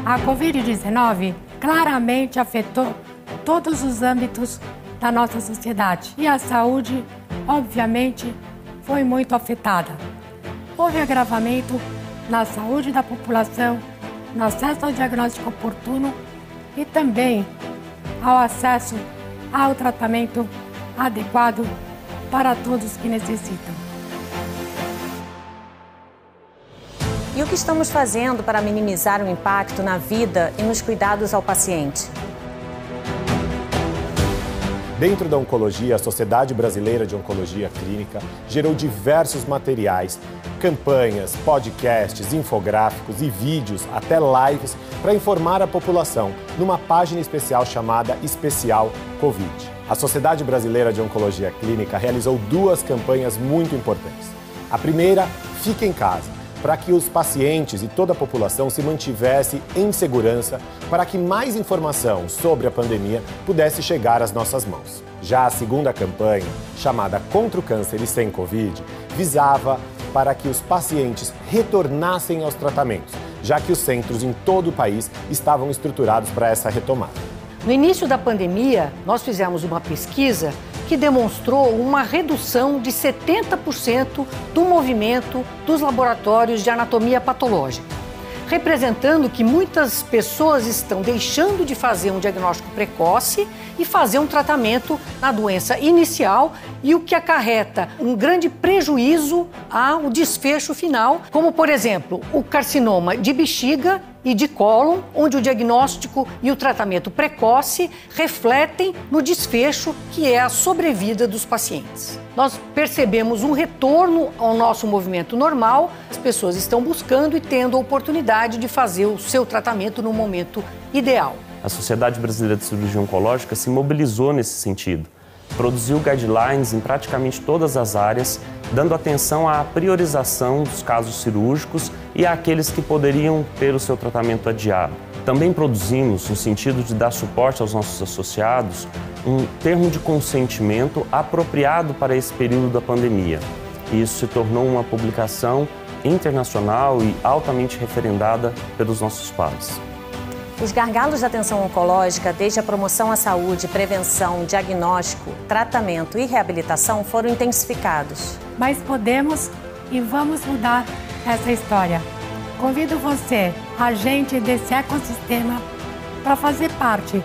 A Covid-19 claramente afetou todos os âmbitos da nossa sociedade e a saúde, obviamente, foi muito afetada. Houve agravamento na saúde da população, no acesso ao diagnóstico oportuno e também ao acesso ao tratamento adequado para todos que necessitam. E o que estamos fazendo para minimizar o impacto na vida e nos cuidados ao paciente? Dentro da oncologia, a Sociedade Brasileira de Oncologia Clínica gerou diversos materiais, campanhas, podcasts, infográficos e vídeos, até lives, para informar a população numa página especial chamada Especial Covid. A Sociedade Brasileira de Oncologia Clínica realizou 2 campanhas muito importantes. A primeira, Fique em Casa, para que os pacientes e toda a população se mantivesse em segurança, para que mais informação sobre a pandemia pudesse chegar às nossas mãos. Já a segunda campanha, chamada Contra o Câncer e Sem Covid, visava para que os pacientes retornassem aos tratamentos, já que os centros em todo o país estavam estruturados para essa retomada. No início da pandemia, nós fizemos uma pesquisa que demonstrou uma redução de 70% do movimento dos laboratórios de anatomia patológica, representando que muitas pessoas estão deixando de fazer um diagnóstico precoce e fazer um tratamento na doença inicial, e o que acarreta um grande prejuízo ao desfecho final, como, por exemplo, o carcinoma de bexiga e de cólon, onde o diagnóstico e o tratamento precoce refletem no desfecho, que é a sobrevida dos pacientes. Nós percebemos um retorno ao nosso movimento normal, as pessoas estão buscando e tendo a oportunidade de fazer o seu tratamento no momento ideal. A Sociedade Brasileira de Cirurgia Oncológica se mobilizou nesse sentido. Produziu guidelines em praticamente todas as áreas, dando atenção à priorização dos casos cirúrgicos e àqueles que poderiam ter o seu tratamento adiado. Também produzimos, no sentido de dar suporte aos nossos associados, um termo de consentimento apropriado para esse período da pandemia. E isso se tornou uma publicação internacional e altamente referendada pelos nossos pares. Os gargalos da atenção oncológica, desde a promoção à saúde, prevenção, diagnóstico, tratamento e reabilitação, foram intensificados. Mas podemos e vamos mudar essa história. Convido você, agente desse ecossistema, para fazer parte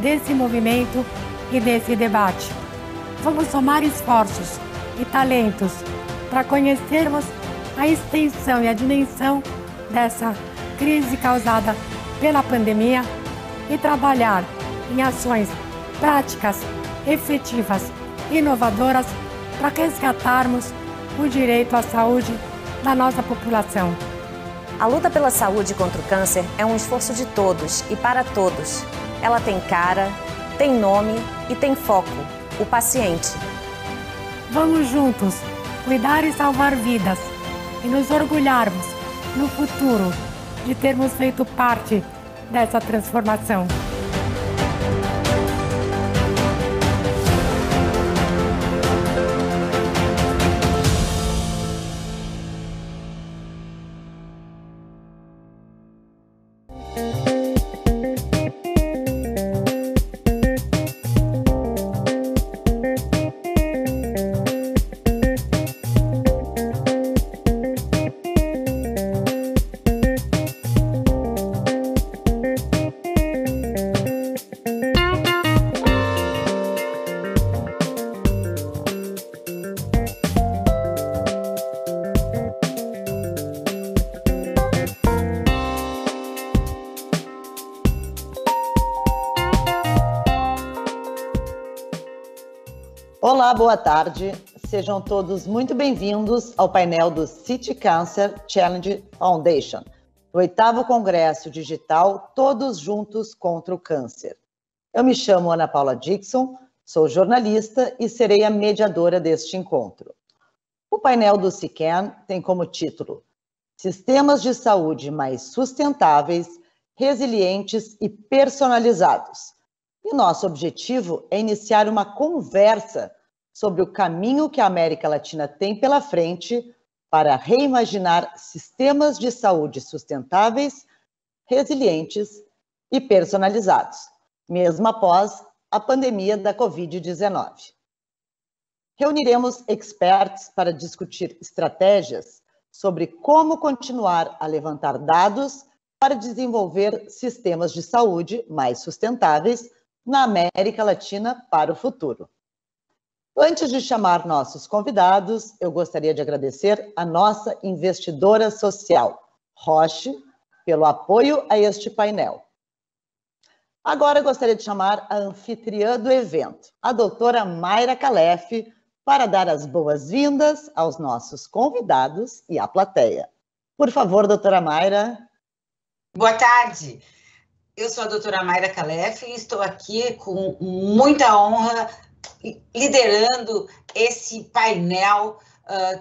desse movimento e desse debate. Vamos somar esforços e talentos para conhecermos a extensão e a dimensão dessa crise causada pela pandemia e trabalhar em ações práticas, efetivas, inovadoras para resgatarmos o direito à saúde da nossa população. A luta pela saúde contra o câncer é um esforço de todos e para todos. Ela tem cara, tem nome e tem foco: o paciente. Vamos juntos cuidar e salvar vidas e nos orgulharmos no futuro de termos feito parte dessa transformação. Olá, boa tarde. Sejam todos muito bem-vindos ao painel do City Cancer Challenge Foundation, o 8º Congresso Digital Todos Juntos contra o Câncer. Eu me chamo Ana Paula Dixon, sou jornalista e serei a mediadora deste encontro. O painel do CICAN tem como título Sistemas de Saúde mais sustentáveis, resilientes e personalizados. E nosso objetivo é iniciar uma conversa sobre o caminho que a América Latina tem pela frente para reimaginar sistemas de saúde sustentáveis, resilientes e personalizados, mesmo após a pandemia da Covid-19. Reuniremos experts para discutir estratégias sobre como continuar a levantar dados para desenvolver sistemas de saúde mais sustentáveis na América Latina para o futuro. Antes de chamar nossos convidados, eu gostaria de agradecer a nossa investidora social, Roche, pelo apoio a este painel. Agora eu gostaria de chamar a anfitriã do evento, a doutora Mayra Calef, para dar as boas-vindas aos nossos convidados e à plateia. Por favor, doutora Mayra. Boa tarde. Eu sou a doutora Mayra Calef e estou aqui com muita honra liderando esse painel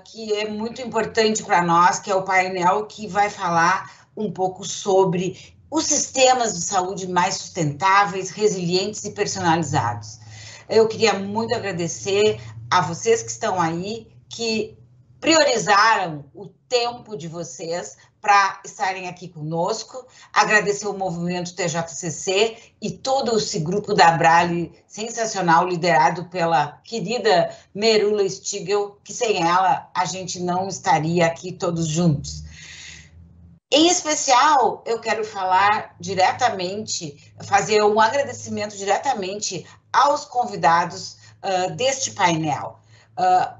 que é muito importante para nós, que é o painel que vai falar um pouco sobre os sistemas de saúde mais sustentáveis, resilientes e personalizados. Eu queria muito agradecer a vocês que estão aí, que priorizaram o tempo de vocês para estarem aqui conosco, agradecer o movimento TJCC e todo esse grupo da Abrale sensacional, liderado pela querida Merula Stigl, que sem ela a gente não estaria aqui todos juntos. Em especial, eu quero falar diretamente, fazer um agradecimento diretamente aos convidados deste painel.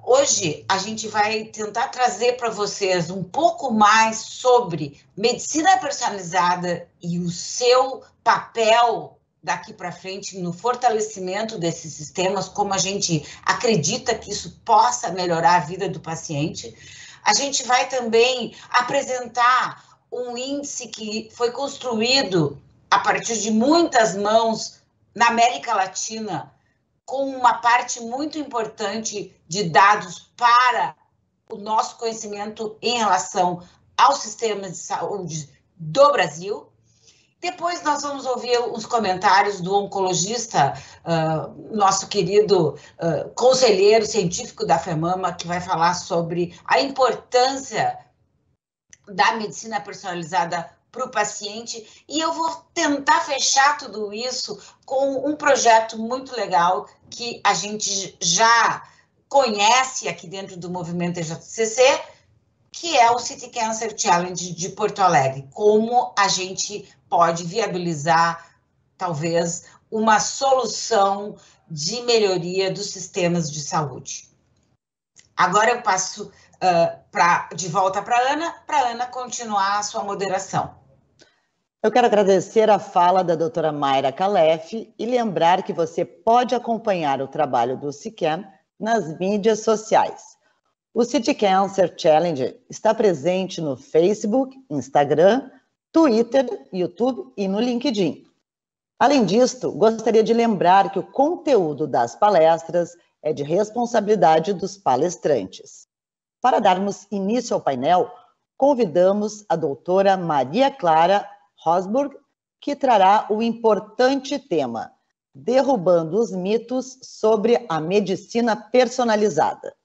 Hoje a gente vai tentar trazer para vocês um pouco mais sobre medicina personalizada e o seu papel daqui para frente no fortalecimento desses sistemas, como a gente acredita que isso possa melhorar a vida do paciente. A gente vai também apresentar um índice que foi construído a partir de muitas mãos na América Latina, com uma parte muito importante de dados para o nosso conhecimento em relação aos sistemas de saúde do Brasil. Depois nós vamos ouvir os comentários do oncologista, nosso querido conselheiro científico da FEMAMA, que vai falar sobre a importância da medicina personalizada para o paciente, e eu vou tentar fechar tudo isso com um projeto muito legal que a gente já conhece aqui dentro do movimento TJCC, que é o City Cancer Challenge de Porto Alegre. Como a gente pode viabilizar, talvez, uma solução de melhoria dos sistemas de saúde. Agora eu passo de volta para a Ana continuar a sua moderação. Eu quero agradecer a fala da doutora Mayra Calef e lembrar que você pode acompanhar o trabalho do CICAM nas mídias sociais. O City Cancer Challenge está presente no Facebook, Instagram, Twitter, YouTube e no LinkedIn. Além disto, gostaria de lembrar que o conteúdo das palestras é de responsabilidade dos palestrantes. Para darmos início ao painel, convidamos a doutora Maria Clara Rosburg, que trará o importante tema Derrubando os mitos sobre a medicina personalizada.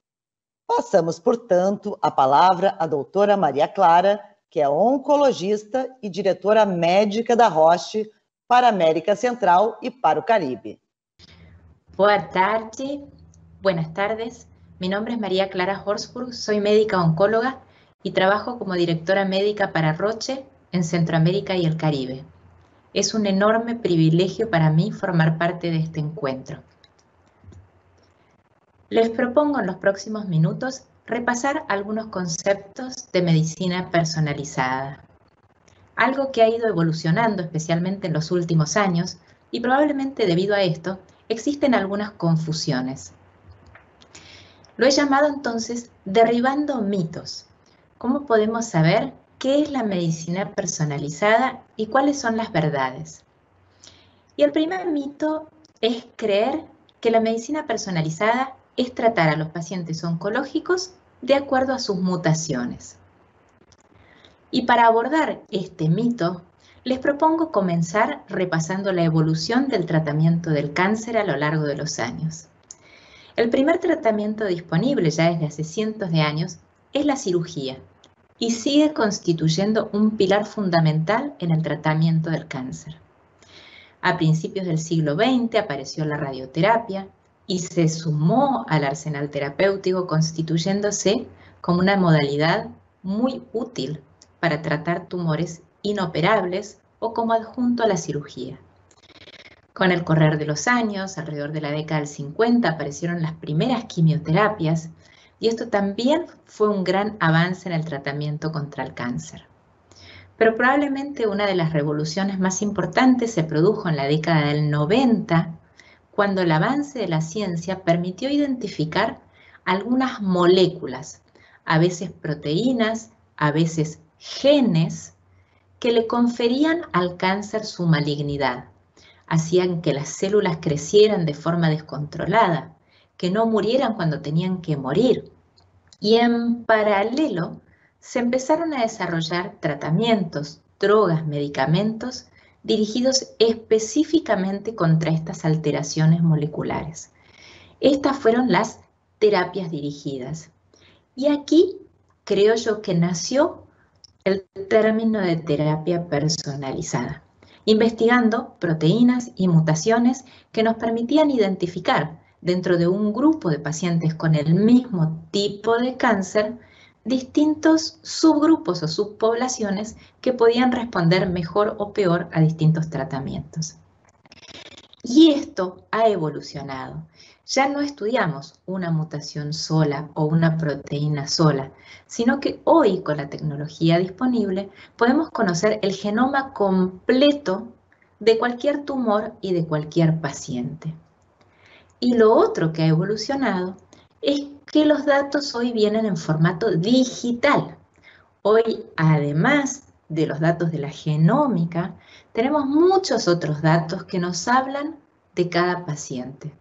Passamos, portanto, a palavra à doutora Maria Clara, que é oncologista e diretora médica da Roche para a América Central e para o Caribe. Boa tarde, buenas tardes. Mi nombre es María Clara Horsburg, soy médica oncóloga y trabajo como directora médica para Roche en Centroamérica y el Caribe. Es un enorme privilegio para mí formar parte de este encuentro. Les propongo en los próximos minutos repasar algunos conceptos de medicina personalizada. Algo que ha ido evolucionando especialmente en los últimos años y probablemente debido a esto existen algunas confusiones. Lo he llamado entonces derribando mitos. ¿Cómo podemos saber qué es la medicina personalizada y cuáles son las verdades? Y el primer mito es creer que la medicina personalizada es tratar a los pacientes oncológicos de acuerdo a sus mutaciones. Y para abordar este mito, les propongo comenzar repasando la evolución del tratamiento del cáncer a lo largo de los años. El primer tratamiento disponible ya desde hace cientos de años es la cirugía, y sigue constituyendo un pilar fundamental en el tratamiento del cáncer. A principios del siglo XX apareció la radioterapia y se sumó al arsenal terapéutico, constituyéndose como una modalidad muy útil para tratar tumores inoperables o como adjunto a la cirugía. Con el correr de los años, alrededor de la década del 50, aparecieron las primeras quimioterapias y esto también fue un gran avance en el tratamiento contra el cáncer. Pero probablemente una de las revoluciones más importantes se produjo en la década del 90, cuando el avance de la ciencia permitió identificar algunas moléculas, a veces proteínas, a veces genes, que le conferían al cáncer su malignidad. Hacían que las células crecieran de forma descontrolada, que no murieran cuando tenían que morir. Y en paralelo se empezaron a desarrollar tratamientos, drogas, medicamentos dirigidos específicamente contra estas alteraciones moleculares. Estas fueron las terapias dirigidas. Y aquí creo yo que nació el término de terapia personalizada, investigando proteínas y mutaciones que nos permitían identificar dentro de un grupo de pacientes con el mismo tipo de cáncer distintos subgrupos o subpoblaciones que podían responder mejor o peor a distintos tratamientos. Y esto ha evolucionado. Ya no estudiamos una mutación sola o una proteína sola, sino que hoy con la tecnología disponible podemos conocer el genoma completo de cualquier tumor y de cualquier paciente. Y lo otro que ha evolucionado es que los datos hoy vienen en formato digital. Hoy, además de los datos de la genómica, tenemos muchos otros datos que nos hablan de cada paciente.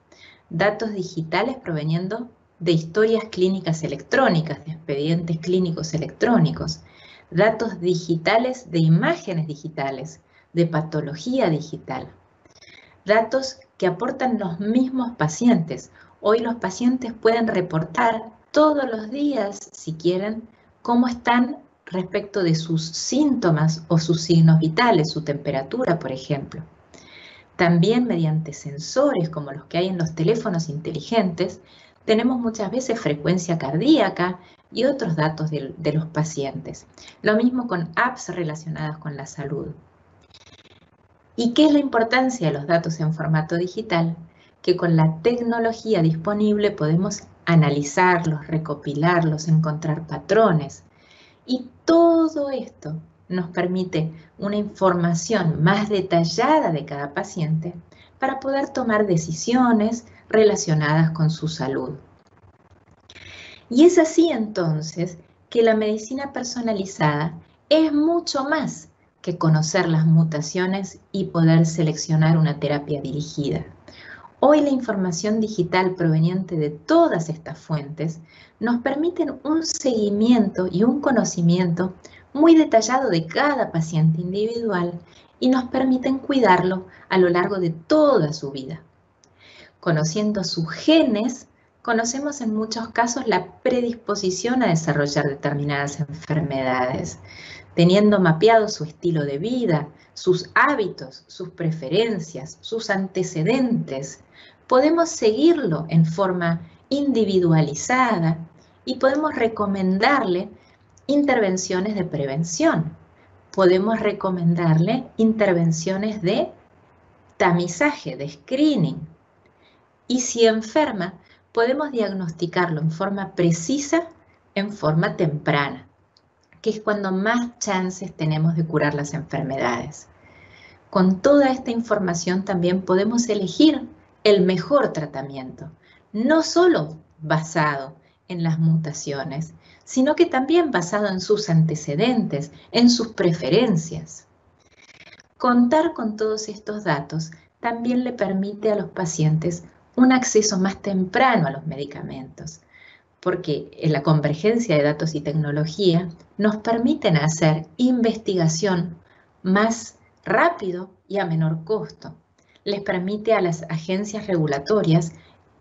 Datos digitales proveniendo de historias clínicas electrónicas, de expedientes clínicos electrónicos, datos digitales de imágenes digitales, de patología digital, datos que aportan los mismos pacientes. Hoy los pacientes pueden reportar todos los días, si quieren, cómo están respecto de sus síntomas o sus signos vitales, su temperatura, por ejemplo. También mediante sensores como los que hay en los teléfonos inteligentes, tenemos muchas veces frecuencia cardíaca y otros datos de los pacientes. Lo mismo con apps relacionadas con la salud. ¿Y qué es la importancia de los datos en formato digital? Que con la tecnología disponible podemos analizarlos, recopilarlos, encontrar patrones. Y todo esto nos permite una información más detallada de cada paciente para poder tomar decisiones relacionadas con su salud. Y es así entonces que la medicina personalizada es mucho más que conocer las mutaciones y poder seleccionar una terapia dirigida. Hoy la información digital proveniente de todas estas fuentes nos permiten un seguimiento y un conocimiento muy detallado de cada paciente individual y nos permiten cuidarlo a lo largo de toda su vida. Conociendo sus genes, conocemos en muchos casos la predisposición a desarrollar determinadas enfermedades. Teniendo mapeado su estilo de vida, sus hábitos, sus preferencias, sus antecedentes, podemos seguirlo en forma individualizada y podemos recomendarle intervenciones de prevención. Podemos recomendarle intervenciones de tamizaje, de screening. Y si enferma, podemos diagnosticarlo en forma precisa, en forma temprana, que es cuando más chances tenemos de curar las enfermedades. Con toda esta información también podemos elegir el mejor tratamiento, no solo basado en las mutaciones, sino que también basado en sus antecedentes, en sus preferencias. Contar con todos estos datos también le permite a los pacientes un acceso más temprano a los medicamentos, porque la convergencia de datos y tecnología nos permiten hacer investigación más rápido y a menor costo. Les permite a las agencias regulatorias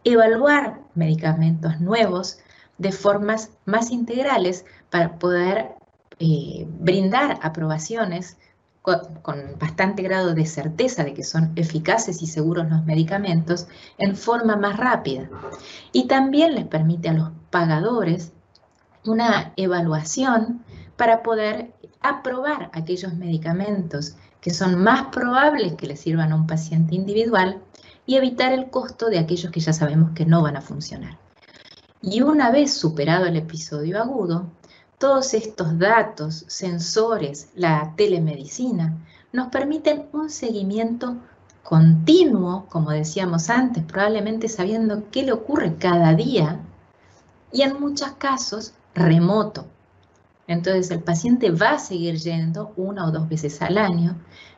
evaluar medicamentos nuevos de formas más integrales para poder brindar aprobaciones con bastante grado de certeza de que son eficaces y seguros los medicamentos en forma más rápida. Y también les permite a los pagadores una evaluación para poder aprobar aquellos medicamentos que son más probables que le sirvan a un paciente individual y evitar el costo de aquellos que ya sabemos que no van a funcionar. Y una vez superado el episodio agudo, todos estos datos, sensores, la telemedicina, nos permiten un seguimiento continuo, como decíamos antes, probablemente sabiendo qué le ocurre cada día, y en muchos casos remoto. Entonces el paciente va a seguir yendo 1 o 2 veces al año,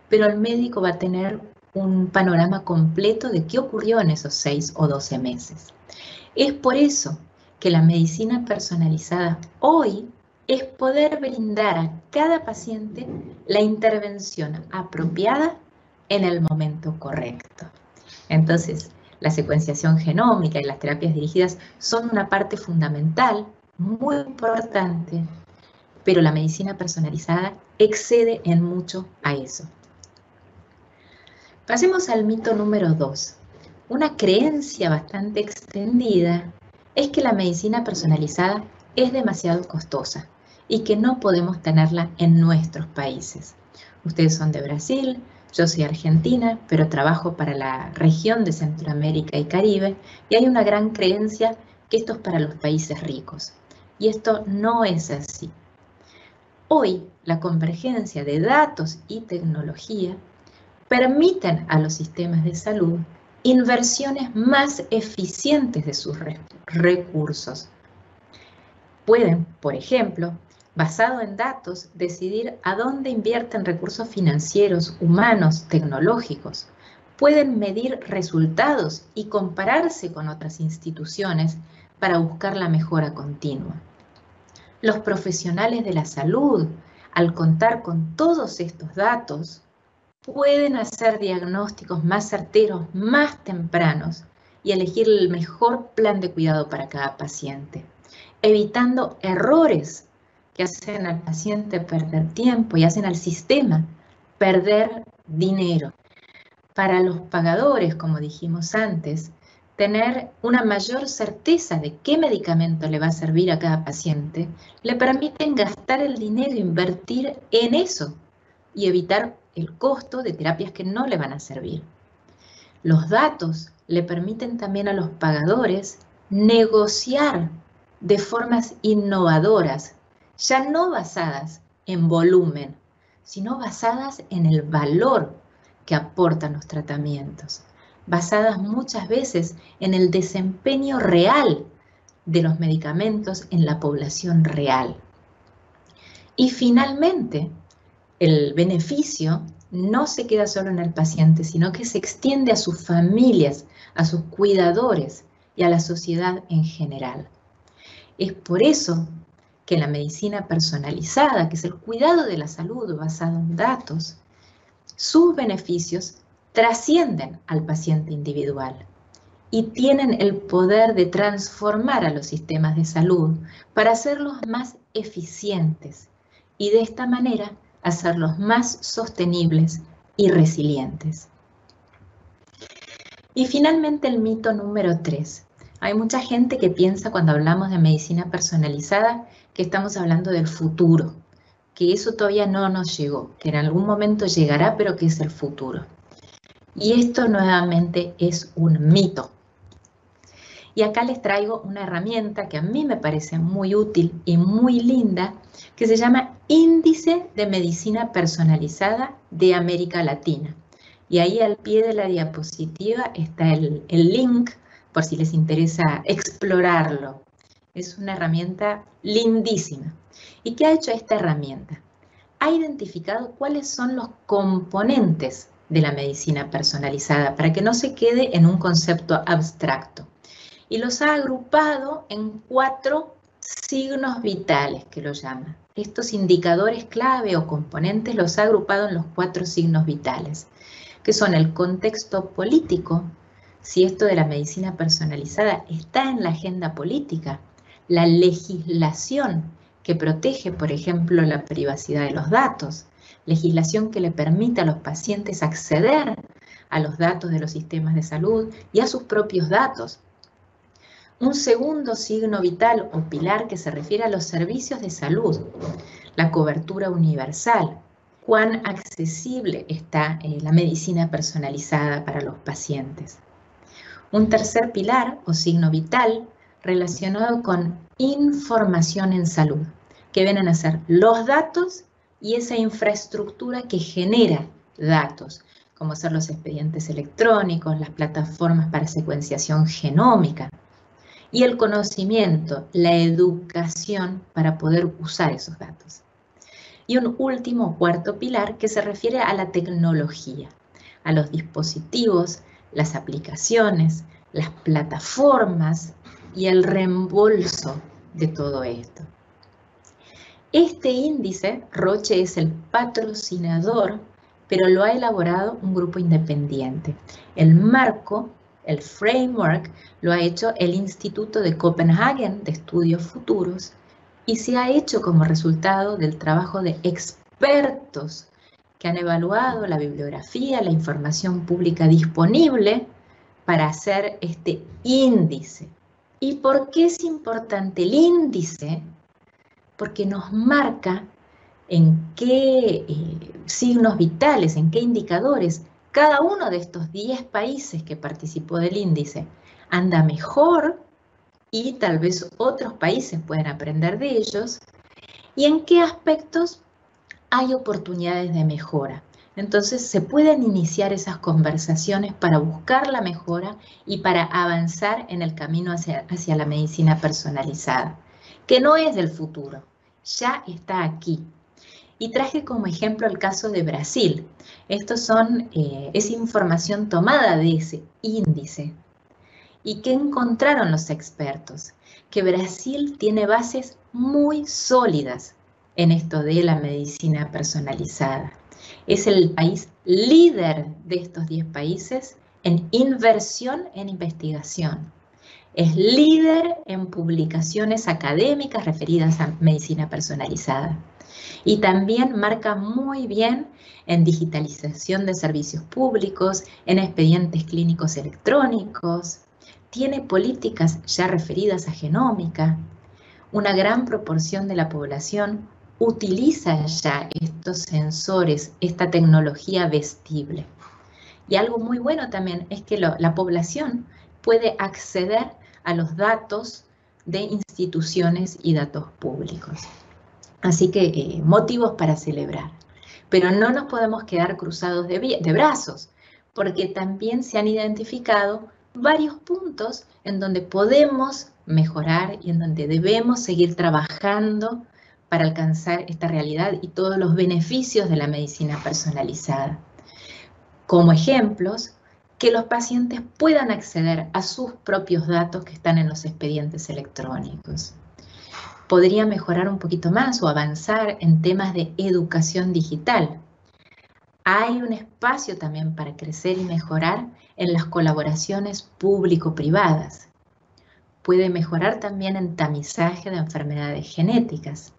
pero el médico va a tener un panorama completo de qué ocurrió en esos 6 o 12 meses. Es por eso que la medicina personalizada hoy es poder brindar a cada paciente la intervención apropiada en el momento correcto. Entonces, la secuenciación genómica y las terapias dirigidas son una parte fundamental, muy importante, pero la medicina personalizada excede en mucho a eso. Pasemos al mito número 2. Una creencia bastante extendida es que la medicina personalizada es demasiado costosa y que no podemos tenerla en nuestros países. Ustedes son de Brasil, yo soy argentina, pero trabajo para la región de Centroamérica y Caribe, y hay una gran creencia que esto es para los países ricos. Y esto no es así. Hoy, la convergencia de datos y tecnología permiten a los sistemas de salud inversiones más eficientes de sus recursos. Pueden, por ejemplo, basado en datos, decidir a dónde invierten recursos financieros, humanos, tecnológicos. Pueden medir resultados y compararse con otras instituciones para buscar la mejora continua. Los profesionales de la salud, al contar con todos estos datos, pueden hacer diagnósticos más certeros, más tempranos y elegir el mejor plan de cuidado para cada paciente, evitando errores que hacen al paciente perder tiempo y hacen al sistema perder dinero. Para los pagadores, como dijimos antes, tener una mayor certeza de qué medicamento le va a servir a cada paciente, le permiten gastar el dinero, invertir en eso y evitar el costo de terapias que no le van a servir. Los datos le permiten también a los pagadores negociar de formas innovadoras, ya no basadas en volumen, sino basadas en el valor que aportan los tratamientos, basadas muchas veces en el desempeño real de los medicamentos en la población real. Y finalmente, el beneficio no se queda solo en el paciente, sino que se extiende a sus familias, a sus cuidadores y a la sociedad en general. Es por eso que la medicina personalizada, que es el cuidado de la salud basado en datos, sus beneficios trascienden al paciente individual y tienen el poder de transformar a los sistemas de salud para hacerlos más eficientes y de esta manera hacerlos más sostenibles y resilientes. Y finalmente el mito número 3. Hay mucha gente que piensa cuando hablamos de medicina personalizada que estamos hablando del futuro, que eso todavía no nos llegó, que en algún momento llegará, pero que es el futuro. Y esto nuevamente es un mito. Y acá les traigo una herramienta que a mí me parece muy útil y muy linda, que se llama Índice de Medicina Personalizada de América Latina. Y ahí al pie de la diapositiva está el link, por si les interesa explorarlo. Es una herramienta lindísima. ¿Y qué ha hecho esta herramienta? Ha identificado cuáles son los componentes de la medicina personalizada para que no se quede en un concepto abstracto. Y los ha agrupado en 4 signos vitales, que lo llaman. Estos indicadores clave o componentes los ha agrupado en los 4 signos vitales, que son el contexto político, si esto de la medicina personalizada está en la agenda política, la legislación que protege, por ejemplo, la privacidad de los datos, legislación que le permite a los pacientes acceder a los datos de los sistemas de salud y a sus propios datos. Un segundo signo vital o pilar que se refiere a los servicios de salud, la cobertura universal, cuán accesible está la medicina personalizada para los pacientes. Un tercer pilar o signo vital relacionado con información en salud, que vienen a ser los datos y esa infraestructura que genera datos, como ser los expedientes electrónicos, las plataformas para secuenciación genómica, y el conocimiento, la educación para poder usar esos datos. Y un último, cuarto pilar que se refiere a la tecnología, a los dispositivos, las aplicaciones, las plataformas y el reembolso de todo esto. Este índice, Roche es el patrocinador, pero lo ha elaborado un grupo independiente. El marco, el framework, lo ha hecho el Instituto de Copenhagen de Estudios Futuros y se ha hecho como resultado del trabajo de expertos que han evaluado la bibliografía, la información pública disponible para hacer este índice. ¿Y por qué es importante el índice? Porque nos marca en qué signos vitales, en qué indicadores cada uno de estos 10 países que participó del índice anda mejor y tal vez otros países pueden aprender de ellos, y en qué aspectos hay oportunidades de mejora. Entonces se pueden iniciar esas conversaciones para buscar la mejora y para avanzar en el camino hacia la medicina personalizada, que no es del futuro, ya está aquí. Y traje como ejemplo el caso de Brasil. Estos es información tomada de ese índice. ¿Y qué encontraron los expertos? Que Brasil tiene bases muy sólidas en esto de la medicina personalizada. Es el país líder de estos 10 países en inversión en investigación. Es líder en publicaciones académicas referidas a medicina personalizada. Y también marca muy bien en digitalización de servicios públicos, en expedientes clínicos electrónicos. Tiene políticas ya referidas a genómica. Una gran proporción de la población utiliza ya estos sensores, esta tecnología vestible. Y algo muy bueno también es que la población puede acceder a los datos de instituciones y datos públicos. Así que motivos para celebrar. Pero no nos podemos quedar cruzados de brazos, porque también se han identificado varios puntos en donde podemos mejorar y en donde debemos seguir trabajando para alcanzar esta realidad y todos los beneficios de la medicina personalizada. Como ejemplos, que los pacientes puedan acceder a sus propios datos que están en los expedientes electrónicos. Podría mejorar un poquito más o avanzar en temas de educación digital. Hay un espacio también para crecer y mejorar en las colaboraciones público-privadas. Puede mejorar también en tamizaje de enfermedades genéticas.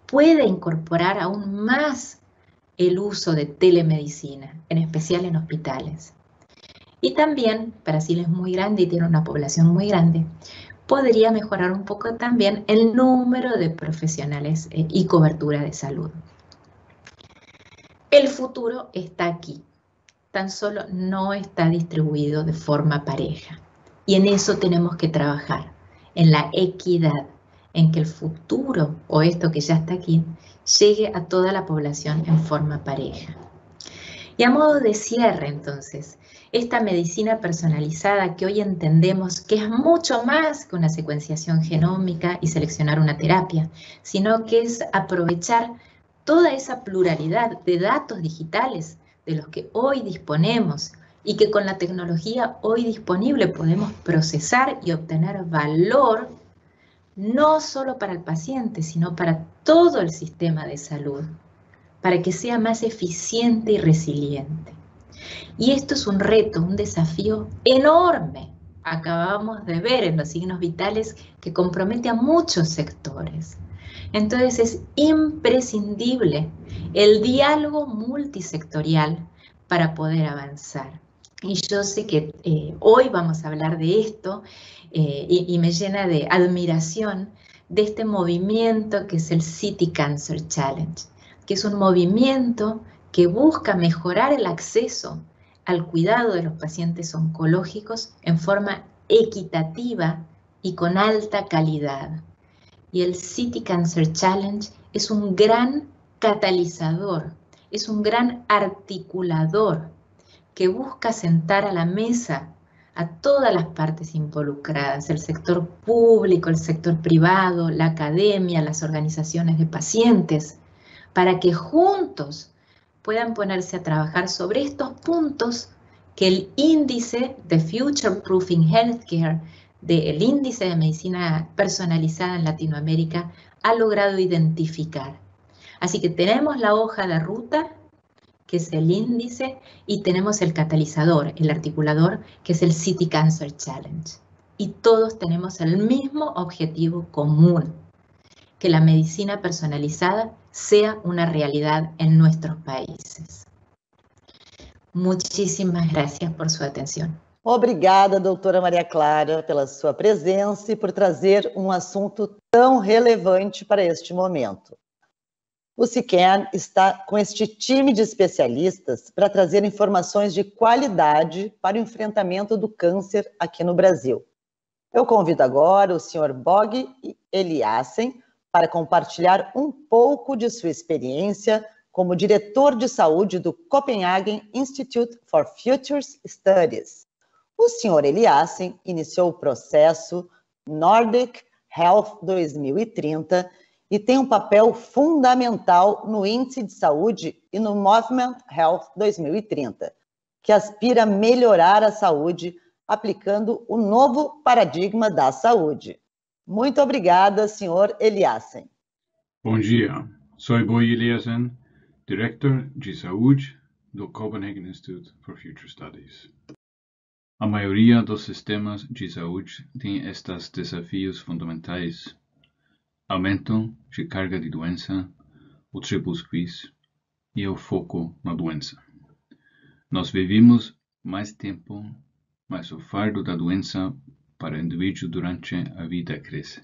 Puede incorporar aún más el uso de telemedicina, en especial en hospitales. Y también, Brasil es muy grande y tiene una población muy grande, podría mejorar un poco también el número de profesionales y cobertura de salud. El futuro está aquí, tan solo no está distribuido de forma pareja. Y en eso tenemos que trabajar, en la equidad, en que el futuro, o esto que ya está aquí, llegue a toda la población en forma pareja. Y a modo de cierre, entonces, esta medicina personalizada que hoy entendemos que es mucho más que una secuenciación genómica y seleccionar una terapia, sino que es aprovechar toda esa pluralidad de datos digitales de los que hoy disponemos y que con la tecnología hoy disponible podemos procesar y obtener valor no solo para el paciente, sino para todo el sistema de salud, para que sea más eficiente y resiliente. Y esto es un reto, un desafío enorme. Acabamos de ver en los signos vitales que compromete a muchos sectores. Entonces es imprescindible el diálogo multisectorial para poder avanzar. Y yo sé que hoy vamos a hablar de esto y me llena de admiración de este movimiento que es el City Cancer Challenge, que es un movimiento que busca mejorar el acceso al cuidado de los pacientes oncológicos en forma equitativa y con alta calidad. Y el City Cancer Challenge es un gran catalizador, es un gran articulador que busca sentar a la mesa a todas las partes involucradas, el sector público, el sector privado, la academia, las organizaciones de pacientes, para que juntos puedan ponerse a trabajar sobre estos puntos que el índice de Future Proofing Healthcare, el índice de medicina personalizada en Latinoamérica, ha logrado identificar. Así que tenemos la hoja de ruta, que es el índice, y tenemos el catalizador, el articulador, que es el City Cancer Challenge. Y todos tenemos el mismo objetivo común, que la medicina personalizada sea una realidad en nuestros países. Muchísimas gracias por su atención. Obrigada, doutora Maria Clara, pela sua presença e por trazer assunto tão relevante para este momento. O CICAN está com este time de especialistas para trazer informações de qualidade para o enfrentamento do câncer aqui no Brasil. Eu convido agora o Sr. Bog Eliassen para compartilhar pouco de sua experiência como diretor de saúde do Copenhagen Institute for Future Studies. O Sr. Eliassen iniciou o processo Nordic Health 2030 e tem papel fundamental no Índice de Saúde e no Movement Health 2030, que aspira a melhorar a saúde aplicando o novo paradigma da saúde. Muito obrigada, Sr. Eliassen. Bom dia, sou Bog Eliassen, Diretor de Saúde do Copenhagen Institute for Future Studies. A maioria dos sistemas de saúde tem estes desafios fundamentais: aumento de carga de doença, o triple squeeze e o foco na doença. Nós vivemos mais tempo, mas o fardo da doença para o indivíduo durante a vida cresce.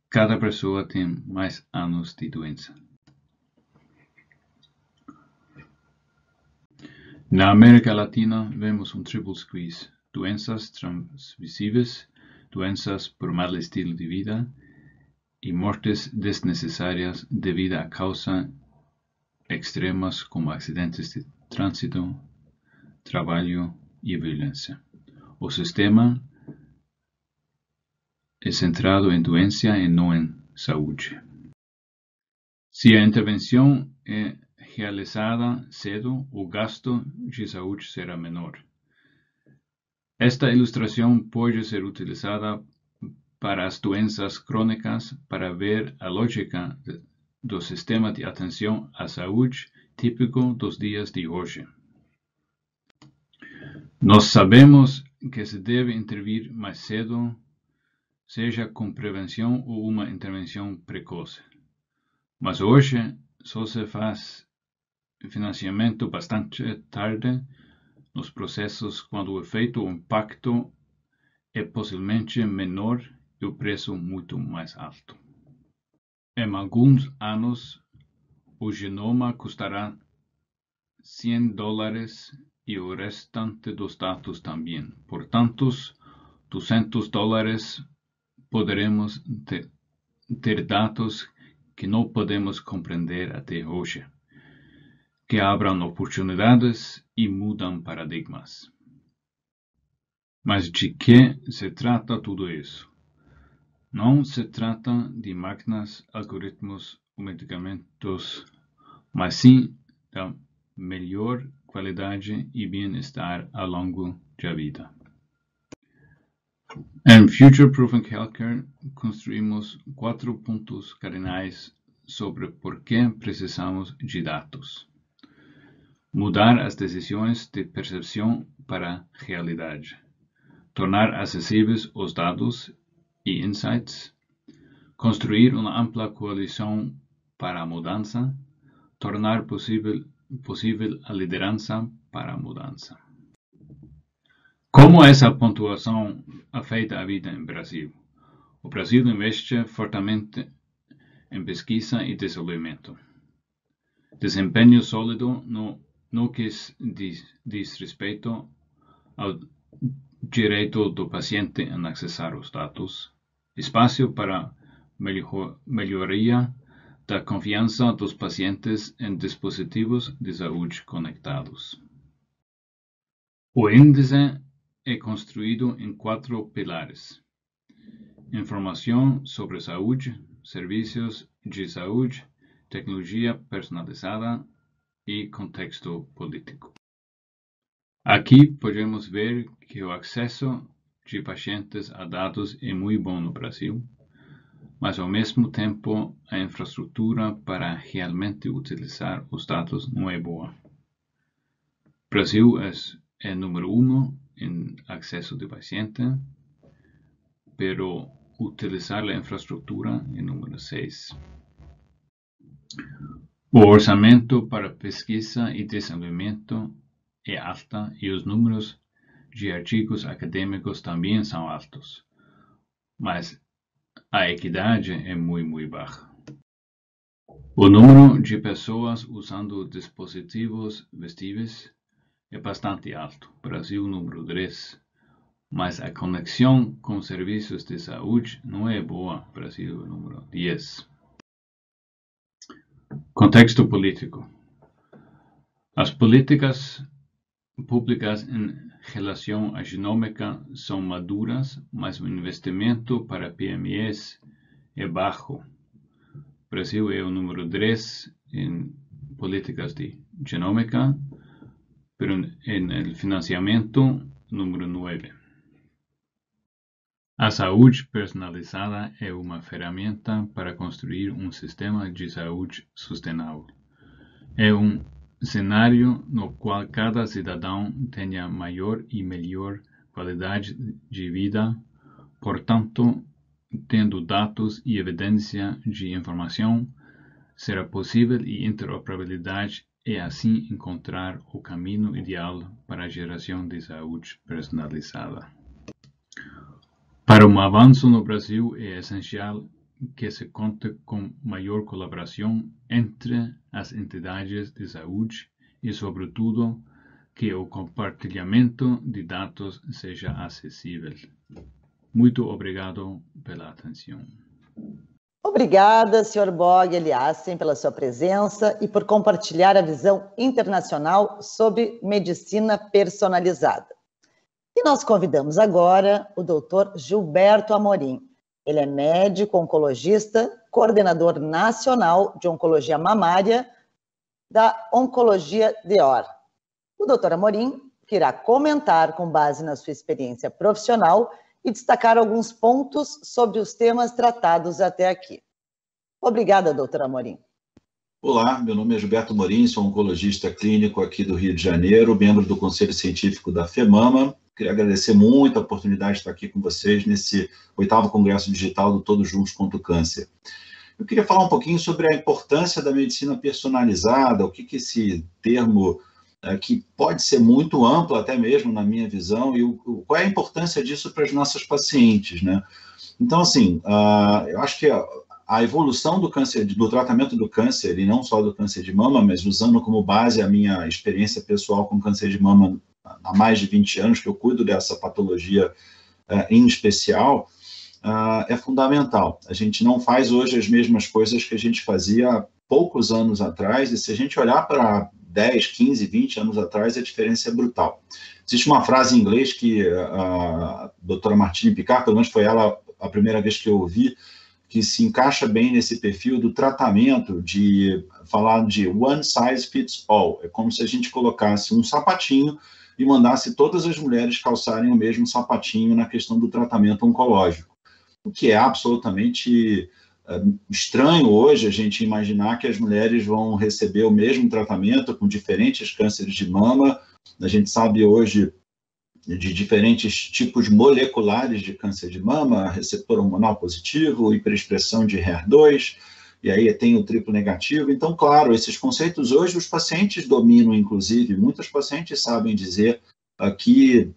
Cada pessoa tem mais anos de doença. Na América Latina, vemos triple squeeze: doenças transmissíveis, doenças por mau estilo de vida e mortes desnecessárias devido a causas extremas como acidentes de trânsito, trabalho e violência. O sistema é centrado em doença e não em saúde. Se a intervenção é realizada cedo, o gasto de saúde será menor. Esta ilustração pode ser utilizada para as doenças crônicas para ver a lógica do sistema de atenção à saúde típico dos dias de hoje. Nós sabemos que se deve intervir mais cedo, seja com prevenção ou uma intervenção precoce. Mas hoje só se faz financiamento bastante tarde nos processos quando o efeito ou impacto é possivelmente menor e o preço muito mais alto. Em alguns anos, o genoma custará $100 e o restante dos dados também. Portanto, $200 poderemos ter dados que não podemos compreender até hoje, que abram oportunidades e mudam paradigmas. Mas de que se trata tudo isso? Não se trata de máquinas, algoritmos ou medicamentos, mas sim da melhor qualidade e bem-estar ao longo da vida. Em Future Proofing Healthcare, construímos 4 pontos cardinais sobre por que precisamos de dados. Mudar as decisões de percepção para a realidade. Tornar acessíveis os dados e insights. construir uma ampla coalição para a mudança, tornar possível a liderança para a mudança. Como essa pontuação afeta a vida em Brasil? O Brasil investe fortemente em pesquisa e desenvolvimento. Desempenho sólido no que diz respeito ao direito do paciente em acessar os dados, espaço para melhoria da confiança dos pacientes em dispositivos de saúde conectados. O índice é construído em 4 pilares: informação sobre saúde, serviços de saúde, tecnologia personalizada e contexto político. Aqui podemos ver que o acesso de pacientes a dados é muito bom no Brasil, mas ao mesmo tempo a infraestrutura para realmente utilizar os dados não é boa. O Brasil é número 1 em acesso de paciente, pero utilizar a infraestrutura é número 6. O orçamento para pesquisa e desenvolvimento é alto e os números de artigos acadêmicos também são altos, mas a equidade é muito baixa. O número de pessoas usando dispositivos vestíveis é bastante alto, Brasil número 3, mas a conexão com serviços de saúde não é boa, Brasil número 10. Contexto político. As políticas públicas em relação à genômica são maduras, mas o investimento para PMEs é baixo. O Brasil é o número 3 em políticas de genômica, mas em financiamento, número 9. A saúde personalizada é uma ferramenta para construir um sistema de saúde sustentável. É um cenário no qual cada cidadão tenha maior e melhor qualidade de vida, portanto, tendo dados e evidência de informação, será possível e interoperabilidade e assim encontrar o caminho ideal para a geração de saúde personalizada. Para um avanço no Brasil, é essencial que se conte com maior colaboração entre as entidades de saúde e, sobretudo, que o compartilhamento de dados seja acessível. Muito obrigado pela atenção. Obrigada, Sr. Bogue Eliassen, pela sua presença e por compartilhar a visão internacional sobre medicina personalizada. E nós convidamos agora o Dr. Gilberto Amorim. Ele é médico oncologista, coordenador nacional de oncologia mamária da Oncologia DEOR. O Dr. Amorim irá comentar com base na sua experiência profissional e destacar alguns pontos sobre os temas tratados até aqui. Obrigada, Dr. Amorim. Olá, meu nome é Gilberto Amorim, sou oncologista clínico aqui do Rio de Janeiro, membro do Conselho Científico da FEMAMA. Queria agradecer muito a oportunidade de estar aqui com vocês nesse 8º Congresso Digital do Todos Juntos contra o Câncer. Eu queria falar um pouquinho sobre a importância da medicina personalizada, o que esse termo, que pode ser muito amplo até mesmo na minha visão, e qual é a importância disso para as nossas pacientes, né? Então, assim, eu acho que a evolução do câncer, do tratamento do câncer, e não só do câncer de mama, mas usando como base a minha experiência pessoal com câncer de mama há mais de 20 anos, que eu cuido dessa patologia em especial, é fundamental. A gente não faz hoje as mesmas coisas que a gente fazia há poucos anos atrás, e se a gente olhar para 10, 15, 20 anos atrás, a diferença é brutal. Existe uma frase em inglês que a doutora Martine Picard, pelo menos foi ela a primeira vez que eu ouvi, que se encaixa bem nesse perfil do tratamento, de falar de one size fits all. É como se a gente colocasse um sapatinho e mandasse todas as mulheres calçarem o mesmo sapatinho na questão do tratamento oncológico. O que é absolutamente estranho hoje a gente imaginar que as mulheres vão receber o mesmo tratamento com diferentes cânceres de mama. A gente sabe hoje de diferentes tipos moleculares de câncer de mama, receptor hormonal positivo, hiperexpressão de HER2, e aí tem o triplo negativo. Então, claro, esses conceitos hoje os pacientes dominam, inclusive, muitos pacientes sabem dizer que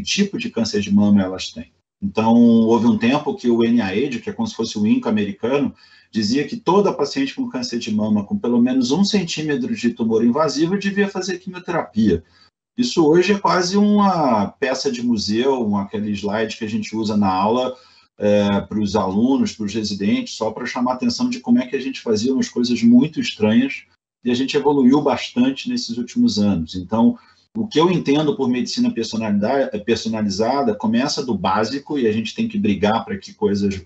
tipo de câncer de mama elas têm. Então, houve um tempo que o NIH, que é como se fosse o INCA americano, dizia que toda paciente com câncer de mama com pelo menos 1 centímetro de tumor invasivo devia fazer quimioterapia. Isso hoje é quase uma peça de museu, aquele slide que a gente usa na aula para os alunos, para os residentes, só para chamar a atenção de como é que a gente fazia umas coisas muito estranhas, e a gente evoluiu bastante nesses últimos anos. Então, o que eu entendo por medicina personalizada começa do básico, e a gente tem que brigar para que coisas...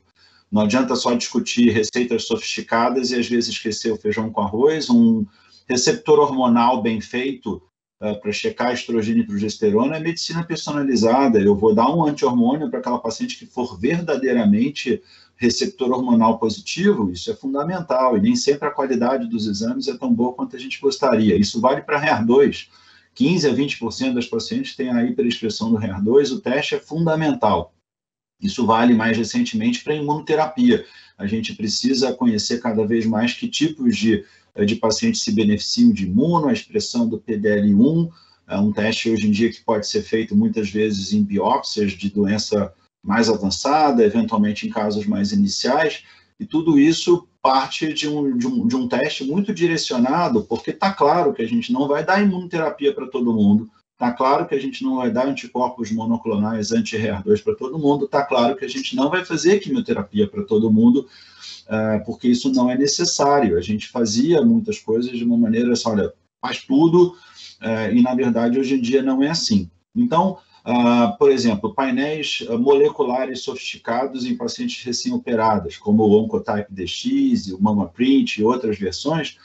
Não adianta só discutir receitas sofisticadas e às vezes esquecer o feijão com arroz. Um receptor hormonal bem feito para checar estrogênio e progesterona é medicina personalizada. Eu vou dar um anti-hormônio para aquela paciente que for verdadeiramente receptor hormonal positivo. Isso é fundamental, e nem sempre a qualidade dos exames é tão boa quanto a gente gostaria. Isso vale para HER2. 15 a 20% das pacientes têm a hiperexpressão do HER2, o teste é fundamental. Isso vale mais recentemente para a imunoterapia. A gente precisa conhecer cada vez mais que tipos de pacientes se beneficiam de imuno, a expressão do PDL1, é um teste hoje em dia que pode ser feito muitas vezes em biópsias de doença mais avançada, eventualmente em casos mais iniciais, e tudo isso parte de um teste muito direcionado, porque está claro que a gente não vai dar imunoterapia para todo mundo, está claro que a gente não vai dar anticorpos monoclonais anti-HER2 para todo mundo, está claro que a gente não vai fazer quimioterapia para todo mundo, porque isso não é necessário. A gente fazia muitas coisas de uma maneira assim, olha, faz tudo, e na verdade hoje em dia não é assim. Então, por exemplo, painéis moleculares sofisticados em pacientes recém-operadas, como o Oncotype DX, o MammaPrint e outras versões,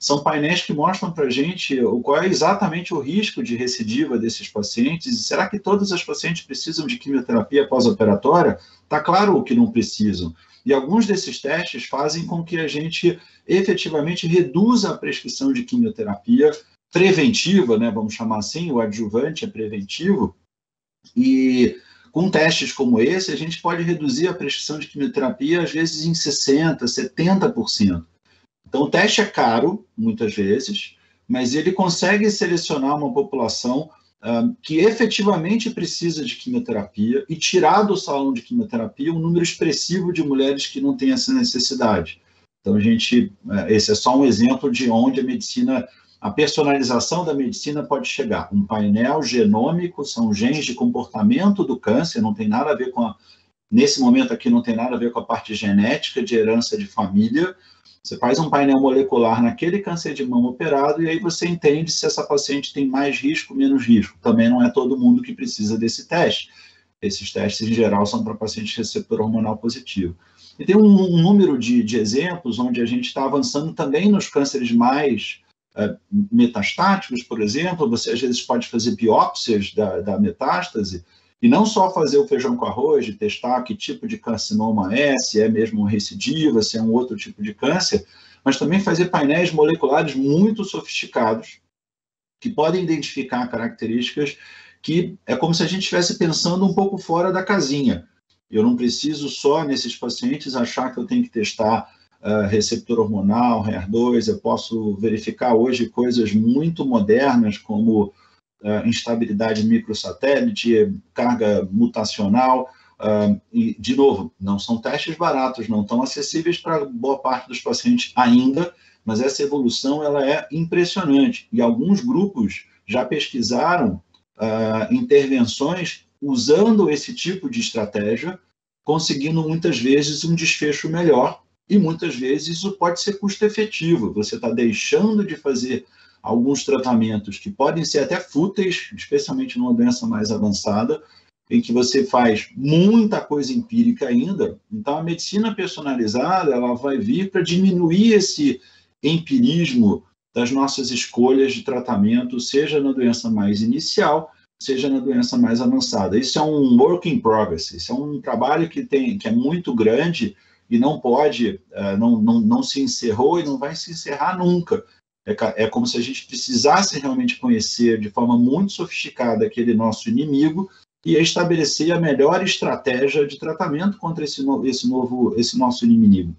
são painéis que mostram para a gente qual é exatamente o risco de recidiva desses pacientes, e será que todas as pacientes precisam de quimioterapia pós-operatória? Está claro que não precisam. E alguns desses testes fazem com que a gente efetivamente reduza a prescrição de quimioterapia preventiva, né, vamos chamar assim, o adjuvante é preventivo, e com testes como esse, a gente pode reduzir a prescrição de quimioterapia, às vezes, em 60%, 70%. Então, o teste é caro, muitas vezes, mas ele consegue selecionar uma população que efetivamente precisa de quimioterapia e tirar do salão de quimioterapia um número expressivo de mulheres que não têm essa necessidade. Então, esse é só um exemplo de onde a personalização da medicina pode chegar. Um painel genômico, são genes de comportamento do câncer, não tem nada a ver nesse momento aqui não tem nada a ver com a parte genética de herança de família. Você faz um painel molecular naquele câncer de mama operado e aí você entende se essa paciente tem mais risco ou menos risco. Também não é todo mundo que precisa desse teste. Esses testes, em geral, são para pacientes receptor hormonal positivo. E tem um número de exemplos onde a gente está avançando também nos cânceres mais metastáticos, por exemplo. Você às vezes pode fazer biópsias da metástase e não só fazer o feijão com arroz, de testar que tipo de carcinoma é, se é mesmo recidiva, se é um outro tipo de câncer, mas também fazer painéis moleculares muito sofisticados que podem identificar características que é como se a gente estivesse pensando um pouco fora da casinha. Eu não preciso só, nesses pacientes, achar que eu tenho que testar receptor hormonal, HER2, eu posso verificar hoje coisas muito modernas, como instabilidade microsatélite, carga mutacional, e, de novo, não são testes baratos, não estão acessíveis para boa parte dos pacientes ainda, mas essa evolução ela é impressionante, e alguns grupos já pesquisaram intervenções usando esse tipo de estratégia, conseguindo muitas vezes um desfecho melhor, e muitas vezes isso pode ser custo-efetivo. Você está deixando de fazer alguns tratamentos que podem ser até fúteis, especialmente numa doença mais avançada, em que você faz muita coisa empírica ainda. Então, a medicina personalizada ela vai vir para diminuir esse empirismo das nossas escolhas de tratamento, seja na doença mais inicial, seja na doença mais avançada. Isso é um work in progress, isso é um trabalho que é muito grande e não se encerrou e não vai se encerrar nunca. É como se a gente precisasse realmente conhecer de forma muito sofisticada aquele nosso inimigo e estabelecer a melhor estratégia de tratamento contra esse nosso inimigo.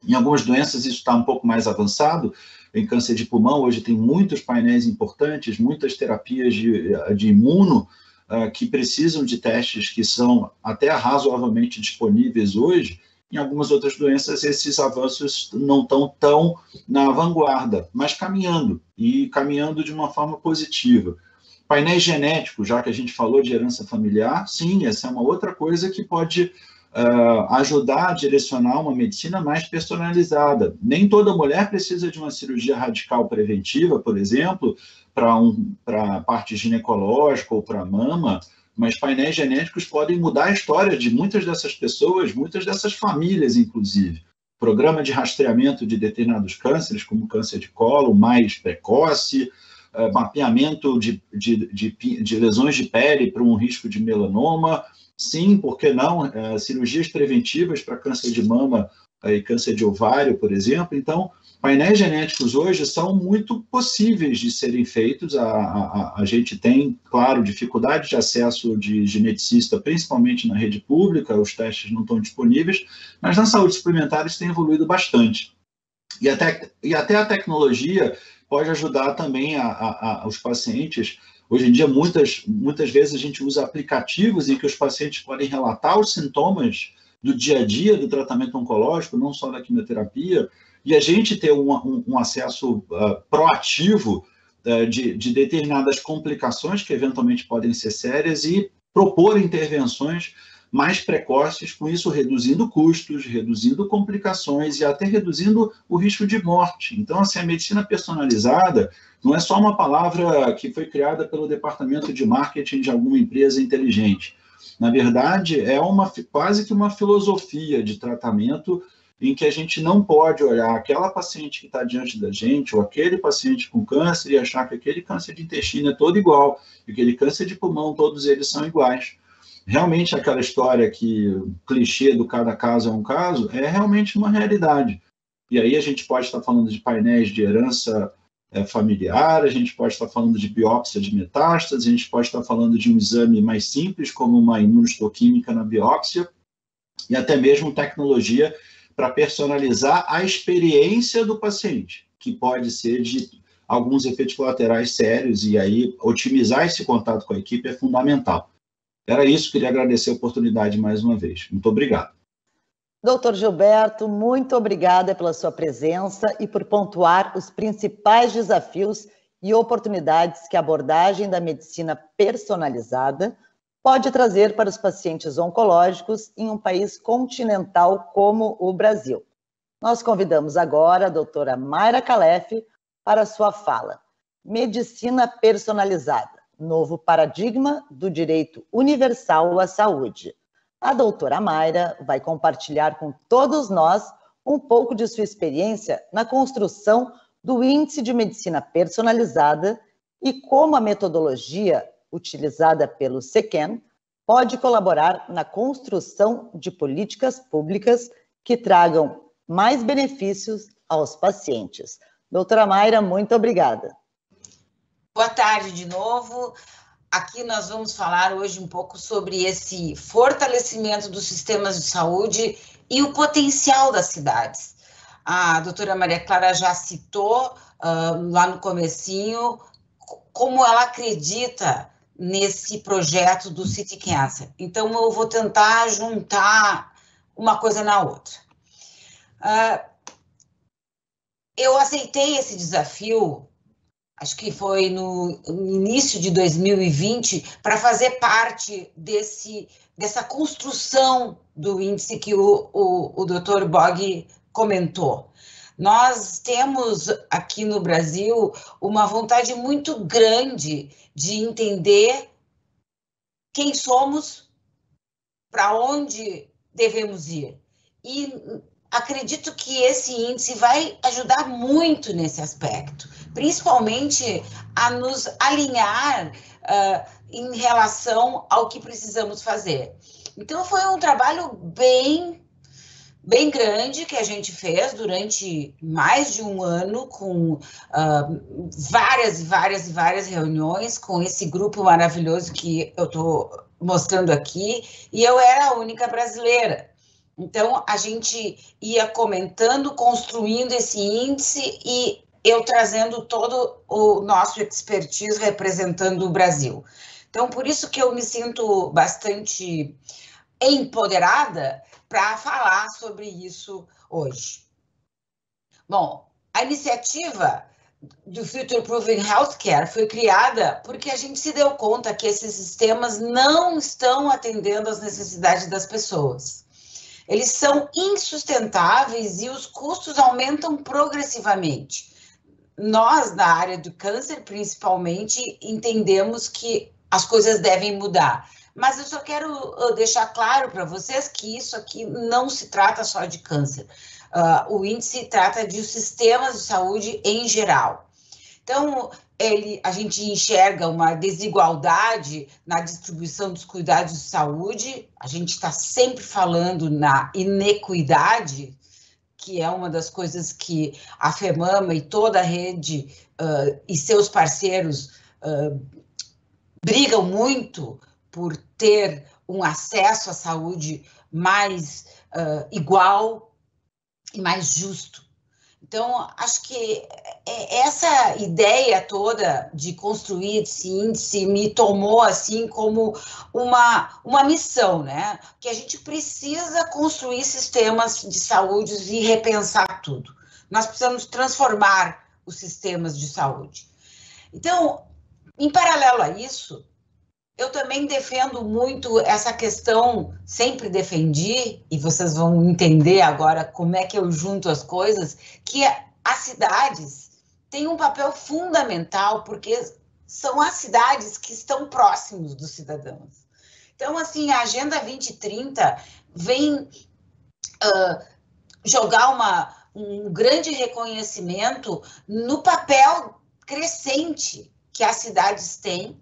Em algumas doenças isso está um pouco mais avançado. Em câncer de pulmão, hoje tem muitos painéis importantes, muitas terapias de imuno que precisam de testes que são até razoavelmente disponíveis hoje. Em algumas outras doenças, esses avanços não estão tão na vanguarda, mas caminhando, e caminhando de uma forma positiva. Painéis genéticos, já que a gente falou de herança familiar, sim, essa é uma outra coisa que pode ajudar a direcionar uma medicina mais personalizada. Nem toda mulher precisa de uma cirurgia radical preventiva, por exemplo, para a parte ginecológica ou para a mama, mas painéis genéticos podem mudar a história de muitas dessas pessoas, muitas dessas famílias, inclusive. Programa de rastreamento de determinados cânceres, como câncer de colo mais precoce, mapeamento de lesões de pele para um risco de melanoma. Sim, por que não? Cirurgias preventivas para câncer de mama e câncer de ovário, por exemplo. Então, painéis genéticos hoje são muito possíveis de serem feitos. A gente tem, claro, dificuldade de acesso de geneticista, principalmente na rede pública, os testes não estão disponíveis, mas na saúde suplementar isso tem evoluído bastante. E até a tecnologia pode ajudar também os pacientes. Hoje em dia, muitas vezes a gente usa aplicativos em que os pacientes podem relatar os sintomas do dia a dia do tratamento oncológico, não só da quimioterapia, e a gente ter um acesso proativo de determinadas complicações que eventualmente podem ser sérias e propor intervenções mais precoces, com isso reduzindo custos, reduzindo complicações e até reduzindo o risco de morte. Então, assim, a medicina personalizada não é só uma palavra que foi criada pelo departamento de marketing de alguma empresa inteligente. Na verdade, é quase que uma filosofia de tratamento em que a gente não pode olhar aquela paciente que está diante da gente, ou aquele paciente com câncer, e achar que aquele câncer de intestino é todo igual, e aquele câncer de pulmão, todos eles são iguais. Realmente, aquela história que o clichê do cada caso é um caso, é realmente uma realidade. E aí a gente pode estar falando de painéis de herança familiar, a gente pode estar falando de biópsia de metástase, a gente pode estar falando de um exame mais simples, como uma imunohistoquímica na biópsia, e até mesmo tecnologia para personalizar a experiência do paciente, que pode ser de alguns efeitos colaterais sérios, e aí otimizar esse contato com a equipe é fundamental. Era isso, queria agradecer a oportunidade mais uma vez. Muito obrigado. Doutor Gilberto, muito obrigada pela sua presença e por pontuar os principais desafios e oportunidades que a abordagem da medicina personalizada pode trazer para os pacientes oncológicos em um país continental como o Brasil. Nós convidamos agora a doutora Mayra Calef para a sua fala. Medicina personalizada, novo paradigma do direito universal à saúde. A doutora Mayra vai compartilhar com todos nós um pouco de sua experiência na construção do Índice de Medicina Personalizada e como a metodologia utilizada pelo SEQEN pode colaborar na construção de políticas públicas que tragam mais benefícios aos pacientes. Doutora Mayra, muito obrigada. Boa tarde de novo. Aqui nós vamos falar hoje um pouco sobre esse fortalecimento dos sistemas de saúde e o potencial das cidades. A doutora Maria Clara já citou lá no comecinho como ela acredita nesse projeto do City Cancer. Então, eu vou tentar juntar uma coisa na outra. Eu aceitei esse desafio, acho que foi no início de 2020, para fazer parte dessa construção do índice que o Dr. Bog comentou. Nós temos aqui no Brasil uma vontade muito grande de entender quem somos, para onde devemos ir. E acredito que esse índice vai ajudar muito nesse aspecto, principalmente a nos alinhar em relação ao que precisamos fazer. Então, foi um trabalho bem bem grande que a gente fez durante mais de um ano, com várias reuniões com esse grupo maravilhoso que eu estou mostrando aqui, e eu era a única brasileira. Então, a gente ia comentando, construindo esse índice e eu trazendo todo o nosso expertise representando o Brasil. Então, por isso que eu me sinto bastante empoderada para falar sobre isso hoje. Bom, a iniciativa do Future Proofing Healthcare foi criada porque a gente se deu conta que esses sistemas não estão atendendo às necessidades das pessoas. Eles são insustentáveis e os custos aumentam progressivamente. Nós, na área do câncer, principalmente, entendemos que as coisas devem mudar. Mas eu só quero deixar claro para vocês que isso aqui não se trata só de câncer. O índice trata de sistemas de saúde em geral. Então, a gente enxerga uma desigualdade na distribuição dos cuidados de saúde. A gente está sempre falando na inequidade, que é uma das coisas que a FEMAMA e toda a rede e seus parceiros brigam muito por ter um acesso à saúde mais igual e mais justo. Então, acho que essa ideia toda de construir esse índice me tomou assim como uma missão, né? Que a gente precisa construir sistemas de saúde e repensar tudo. Nós precisamos transformar os sistemas de saúde. Então, em paralelo a isso, eu também defendo muito essa questão, sempre defendi, e vocês vão entender agora como é que eu junto as coisas, que as cidades têm um papel fundamental, porque são as cidades que estão próximos dos cidadãos. Então, assim, a Agenda 2030 vem jogar um grande reconhecimento no papel crescente que as cidades têm.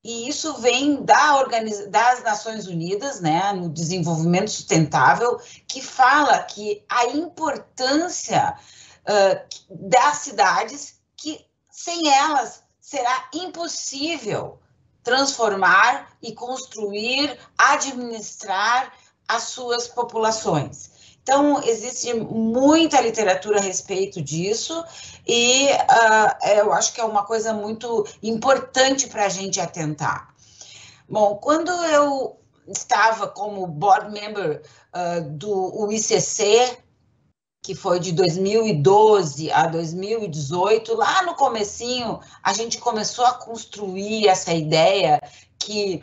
E isso vem das Nações Unidas, né, no desenvolvimento sustentável, que fala que a importância das cidades, que sem elas será impossível transformar e construir, administrar as suas populações. Então, existe muita literatura a respeito disso e eu acho que é uma coisa muito importante para a gente atentar. Bom, quando eu estava como board member do ICC, que foi de 2012 a 2018, lá no comecinho, a gente começou a construir essa ideia que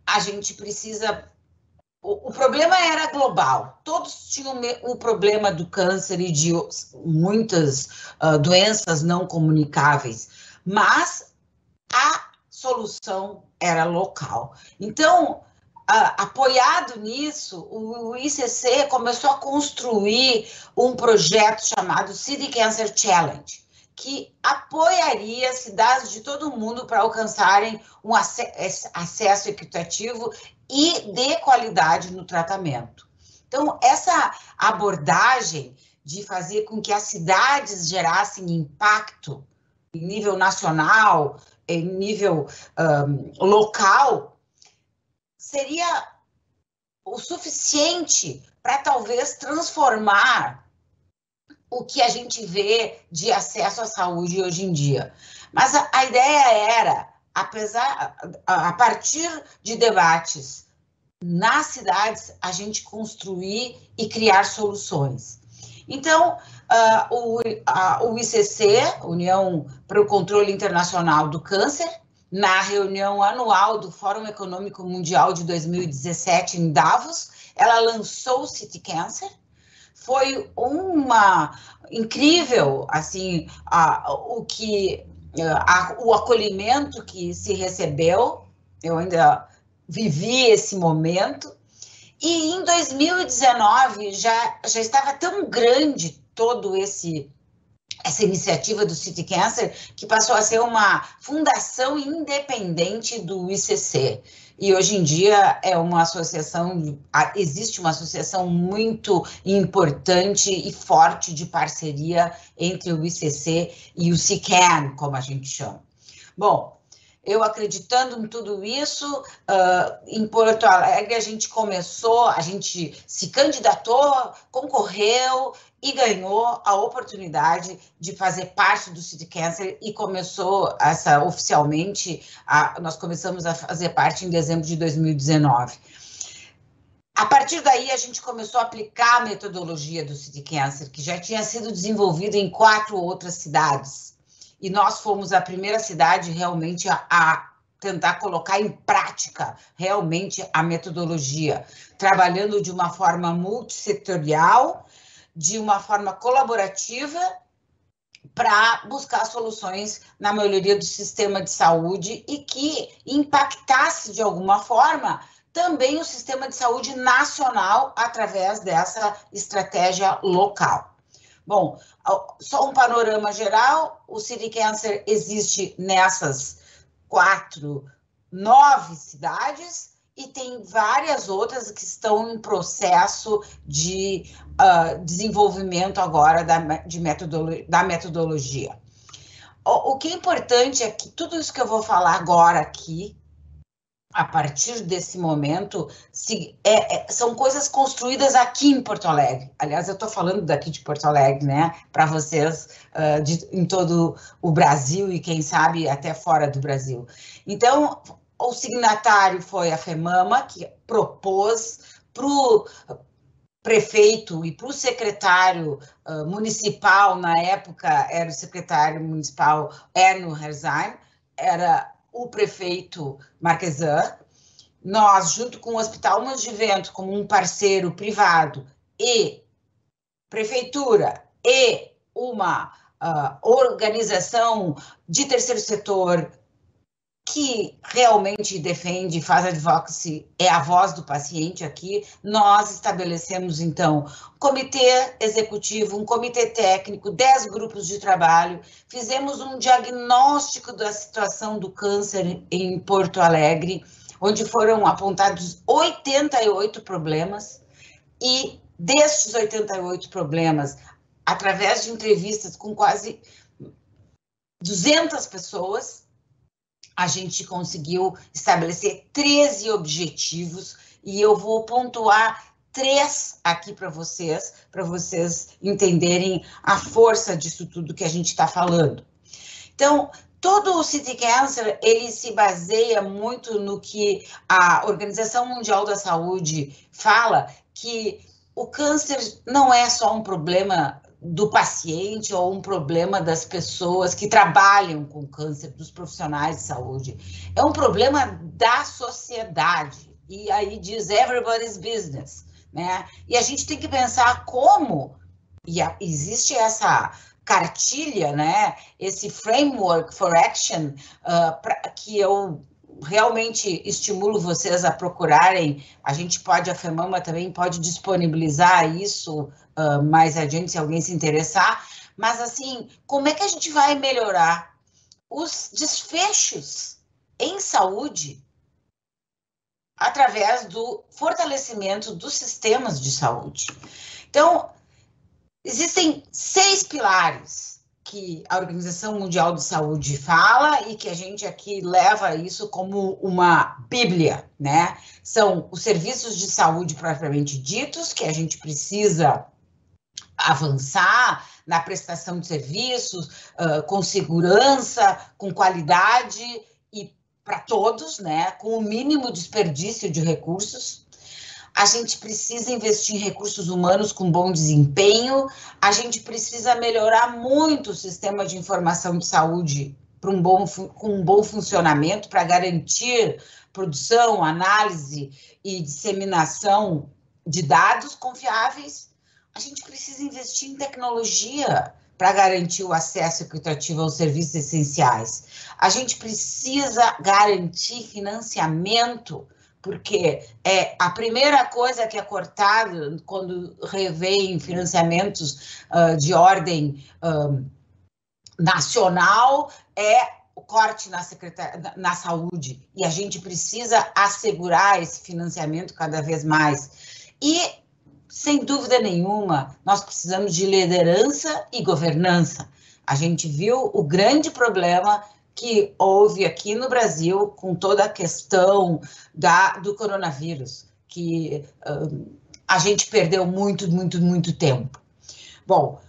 a gente precisa... O problema era global, todos tinham o problema do câncer e de muitas doenças não comunicáveis, mas a solução era local. Então, apoiado nisso, o ICC começou a construir um projeto chamado City Cancer Challenge, que apoiaria cidades de todo o mundo para alcançarem um acesso equitativo e de qualidade no tratamento. Então, essa abordagem de fazer com que as cidades gerassem impacto em nível nacional, em nível local, seria o suficiente para talvez transformar o que a gente vê de acesso à saúde hoje em dia. Mas a ideia era, a partir de debates nas cidades, a gente construir e criar soluções. Então, o ICC, União para o Controle Internacional do Câncer, na reunião anual do Fórum Econômico Mundial de 2017 em Davos, ela lançou o City Cancer. Foi uma incrível, assim, o acolhimento que se recebeu. Eu ainda vivi esse momento. E em 2019 já estava tão grande todo essa iniciativa do City Cancer que passou a ser uma fundação independente do ICC. e hoje em dia é uma associação, existe uma associação muito importante e forte de parceria entre o ICC e o CICAN, como a gente chama. Bom, eu acreditando em tudo isso, em Porto Alegre a gente se candidatou, concorreu e ganhou a oportunidade de fazer parte do City Cancer e começou oficialmente, nós começamos a fazer parte em dezembro de 2019. A partir daí, a gente começou a aplicar a metodologia do City Cancer, que já tinha sido desenvolvida em 4 outras cidades. E nós fomos a primeira cidade realmente a tentar colocar em prática realmente a metodologia, trabalhando de uma forma multissetorial, de uma forma colaborativa, para buscar soluções na maioria do sistema de saúde e que impactasse de alguma forma também o sistema de saúde nacional através dessa estratégia local. Bom, só um panorama geral, o City Cancer existe nessas 9 cidades e tem várias outras que estão em processo de desenvolvimento agora da metodologia. O que é importante é que tudo isso que eu vou falar agora aqui, a partir desse momento, são coisas construídas aqui em Porto Alegre. Aliás, eu estou falando daqui de Porto Alegre, né, para vocês em todo o Brasil e, quem sabe, até fora do Brasil. Então, o signatário foi a FEMAMA, que propôs para o prefeito e para o secretário municipal, na época era o secretário municipal Erno Herzheim, era o prefeito Marquesan, nós, junto com o Hospital Moinhos de Vento, como um parceiro privado, e prefeitura, e uma organização de terceiro setor que realmente defende e faz advocacy, é a voz do paciente aqui, nós estabelecemos, então, um comitê executivo, um comitê técnico, 10 grupos de trabalho, fizemos um diagnóstico da situação do câncer em Porto Alegre, onde foram apontados 88 problemas, e destes 88 problemas, através de entrevistas com quase 200 pessoas, a gente conseguiu estabelecer 13 objetivos e eu vou pontuar 3 aqui para vocês entenderem a força disso tudo que a gente está falando. Então, todo o City Cancer, ele se baseia muito no que a Organização Mundial da Saúde fala, que o câncer não é só um problema do paciente ou um problema das pessoas que trabalham com câncer, dos profissionais de saúde. É um problema da sociedade. E aí diz everybody's business, né? E a gente tem que pensar como, existe essa cartilha, né? Esse framework for action, que eu realmente estimulo vocês a procurarem. A FEMAMA também pode disponibilizar isso mais adiante, se alguém se interessar. Mas, assim, como é que a gente vai melhorar os desfechos em saúde através do fortalecimento dos sistemas de saúde? Então, existem 6 pilares que a Organização Mundial de Saúde fala e que a gente aqui leva isso como uma bíblia, né? São os serviços de saúde propriamente ditos, que a gente precisa avançar na prestação de serviços, com segurança, com qualidade e para todos, né? Com o mínimo desperdício de recursos. A gente precisa investir em recursos humanos com bom desempenho, a gente precisa melhorar muito o sistema de informação de saúde com um bom funcionamento para garantir produção, análise e disseminação de dados confiáveis. A gente precisa investir em tecnologia para garantir o acesso equitativo aos serviços essenciais. A gente precisa garantir financiamento, porque a primeira coisa que é cortada quando revém financiamentos de ordem nacional é corte na saúde, e a gente precisa assegurar esse financiamento cada vez mais. E, sem dúvida nenhuma, nós precisamos de liderança e governança. A gente viu o grande problema que houve aqui no Brasil com toda a questão do coronavírus, que a gente perdeu muito tempo. Bom,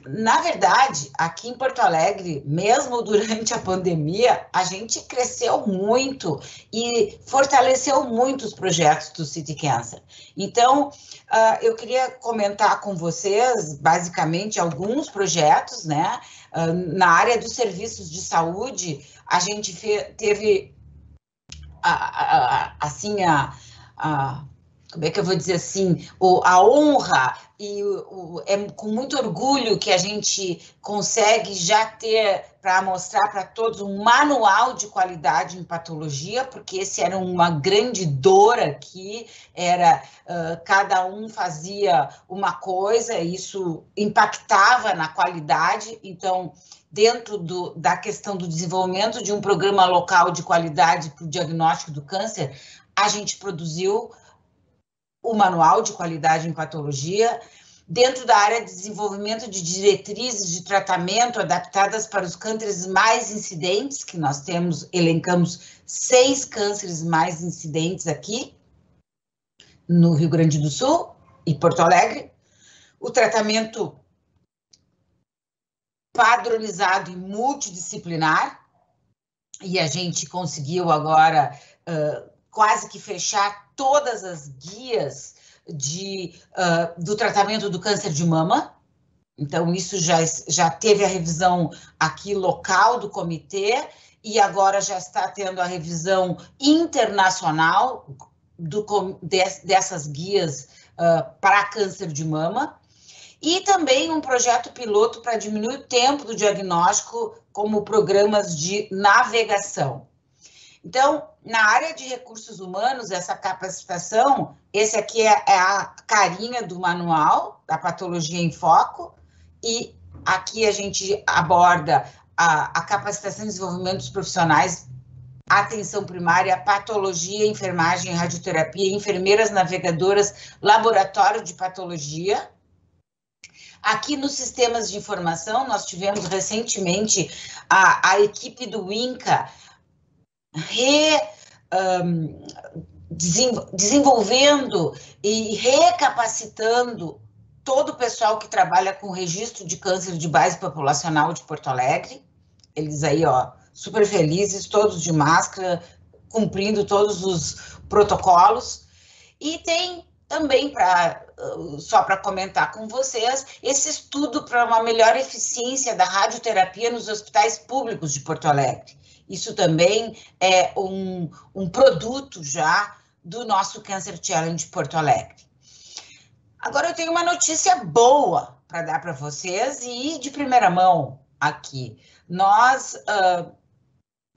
na verdade, aqui em Porto Alegre, mesmo durante a pandemia, a gente cresceu muito e fortaleceu muito os projetos do City Cancer. Então, eu queria comentar com vocês, basicamente, alguns projetos, né? Na área dos serviços de saúde, a gente teve, como é que eu vou dizer assim, a honra e é com muito orgulho que a gente consegue já ter para mostrar para todos um manual de qualidade em patologia, porque esse era uma grande dor aqui, cada um fazia uma coisa, e isso impactava na qualidade. Então, dentro da questão do desenvolvimento de um programa local de qualidade para o diagnóstico do câncer, a gente produziu o manual de qualidade em patologia, dentro da área de desenvolvimento de diretrizes de tratamento adaptadas para os cânceres mais incidentes, que nós elencamos 6 cânceres mais incidentes aqui, no Rio Grande do Sul e Porto Alegre, o tratamento padronizado e multidisciplinar, e a gente conseguiu agora quase que fechar todas as guias do tratamento do câncer de mama. Então, isso já teve a revisão aqui local do comitê, e agora já está tendo a revisão internacional dessas guias para câncer de mama. E também um projeto piloto para diminuir o tempo do diagnóstico, como programas de navegação. Então, na área de recursos humanos, essa capacitação, esse aqui é a carinha do manual da Patologia em Foco, e aqui a gente aborda a capacitação e desenvolvimento dos profissionais, atenção primária, patologia, enfermagem, radioterapia, enfermeiras navegadoras, laboratório de patologia. Aqui nos sistemas de informação, nós tivemos recentemente a equipe do INCA desenvolvendo e recapacitando todo o pessoal que trabalha com registro de câncer de base populacional de Porto Alegre. Eles aí, ó, super felizes, todos de máscara, cumprindo todos os protocolos. E tem também, só para comentar com vocês, esse estudo para uma melhor eficiência da radioterapia nos hospitais públicos de Porto Alegre. Isso também é um produto já do nosso Cancer Challenge Porto Alegre. Agora eu tenho uma notícia boa para dar para vocês e de primeira mão aqui. Nós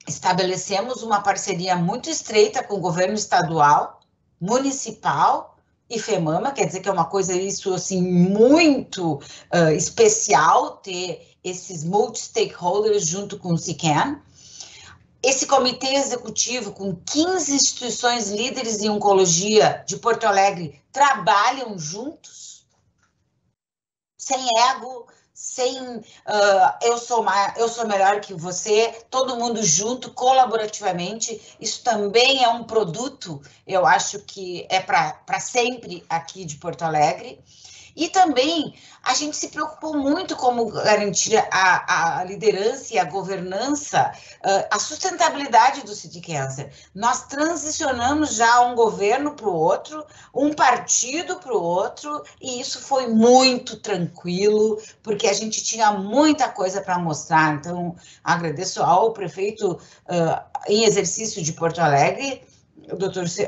estabelecemos uma parceria muito estreita com o governo estadual, municipal e FEMAMA, quer dizer que é uma coisa isso assim muito especial ter esses multi-stakeholders junto com o CICAN. Esse comitê executivo, com 15 instituições líderes em oncologia de Porto Alegre, trabalham juntos, sem ego, sem eu sou melhor que você, todo mundo junto, colaborativamente. Isso também é um produto, eu acho que é para sempre aqui de Porto Alegre. E também a gente se preocupou muito como garantir a liderança e a governança, a sustentabilidade do City Cancer. Nós transicionamos já um governo para o outro, um partido para o outro, e isso foi muito tranquilo, porque a gente tinha muita coisa para mostrar. Então, agradeço ao prefeito em exercício de Porto Alegre,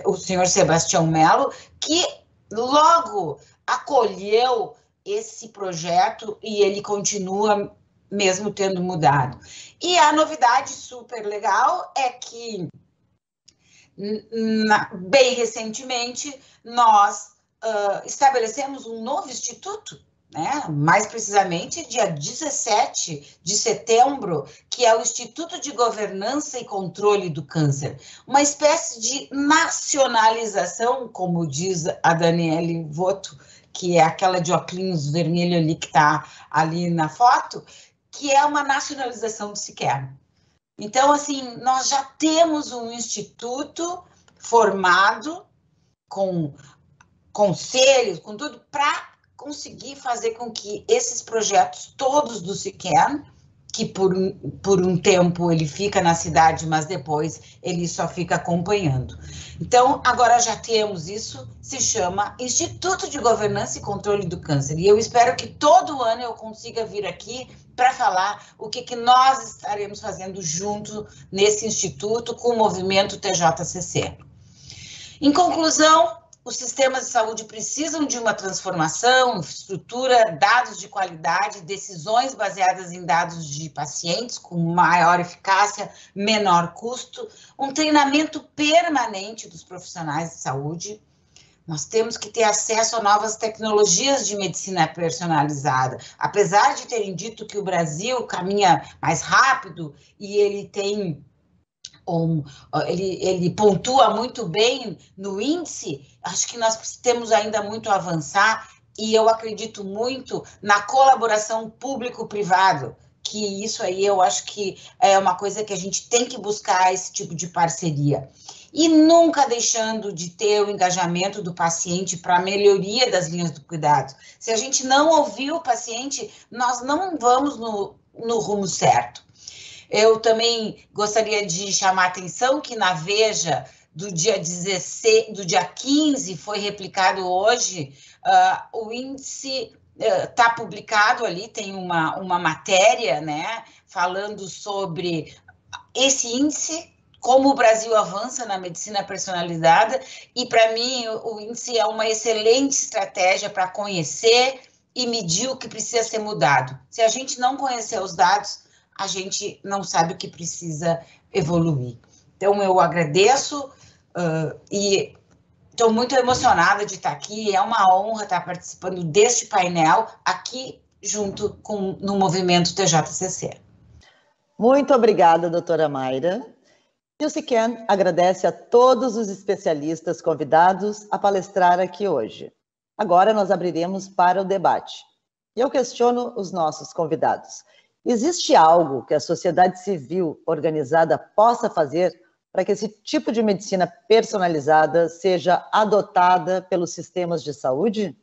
o senhor Sebastião Melo, que logo acolheu esse projeto e ele continua mesmo tendo mudado. E a novidade super legal é que, bem recentemente, nós estabelecemos um novo instituto, né? Mais precisamente dia 17 de setembro, que é o Instituto de Governança e Controle do Câncer, uma espécie de nacionalização, como diz a Daniele Voto, que é aquela de óculos vermelho ali que está ali na foto, que é uma nacionalização do SICEM. Então, assim, nós já temos um instituto formado com conselhos, com tudo, para conseguir fazer com que esses projetos todos do SICEM, que por um tempo ele fica na cidade, mas depois ele só fica acompanhando. Então, agora já temos isso, se chama Instituto de Governança e Controle do Câncer. E eu espero que todo ano eu consiga vir aqui para falar o que nós estaremos fazendo junto nesse instituto com o movimento TJCC. Em conclusão, os sistemas de saúde precisam de uma transformação, infraestrutura, dados de qualidade, decisões baseadas em dados de pacientes com maior eficácia, menor custo, um treinamento permanente dos profissionais de saúde. Nós temos que ter acesso a novas tecnologias de medicina personalizada. Apesar de terem dito que o Brasil caminha mais rápido e ele tem ele pontua muito bem no índice, acho que nós temos ainda muito a avançar e eu acredito muito na colaboração público-privado, que isso aí eu acho que é uma coisa que a gente tem que buscar esse tipo de parceria. E nunca deixando de ter o engajamento do paciente para a melhoria das linhas do cuidado. Se a gente não ouvir o paciente, nós não vamos no rumo certo. Eu também gostaria de chamar a atenção que na Veja, do dia 15, foi replicado hoje, o índice está publicado ali, tem uma matéria, né, falando sobre esse índice, como o Brasil avança na medicina personalizada, e para mim o índice é uma excelente estratégia para conhecer e medir o que precisa ser mudado. Se a gente não conhecer os dados, a gente não sabe o que precisa evoluir. Então, eu agradeço e estou muito emocionada de estar aqui. É uma honra estar participando deste painel aqui junto no movimento TJCC. Muito obrigada, doutora Mayra. E o SICEM agradece a todos os especialistas convidados a palestrar aqui hoje. Agora nós abriremos para o debate. E eu questiono os nossos convidados. Existe algo que a sociedade civil organizada possa fazer para que esse tipo de medicina personalizada seja adotada pelos sistemas de saúde?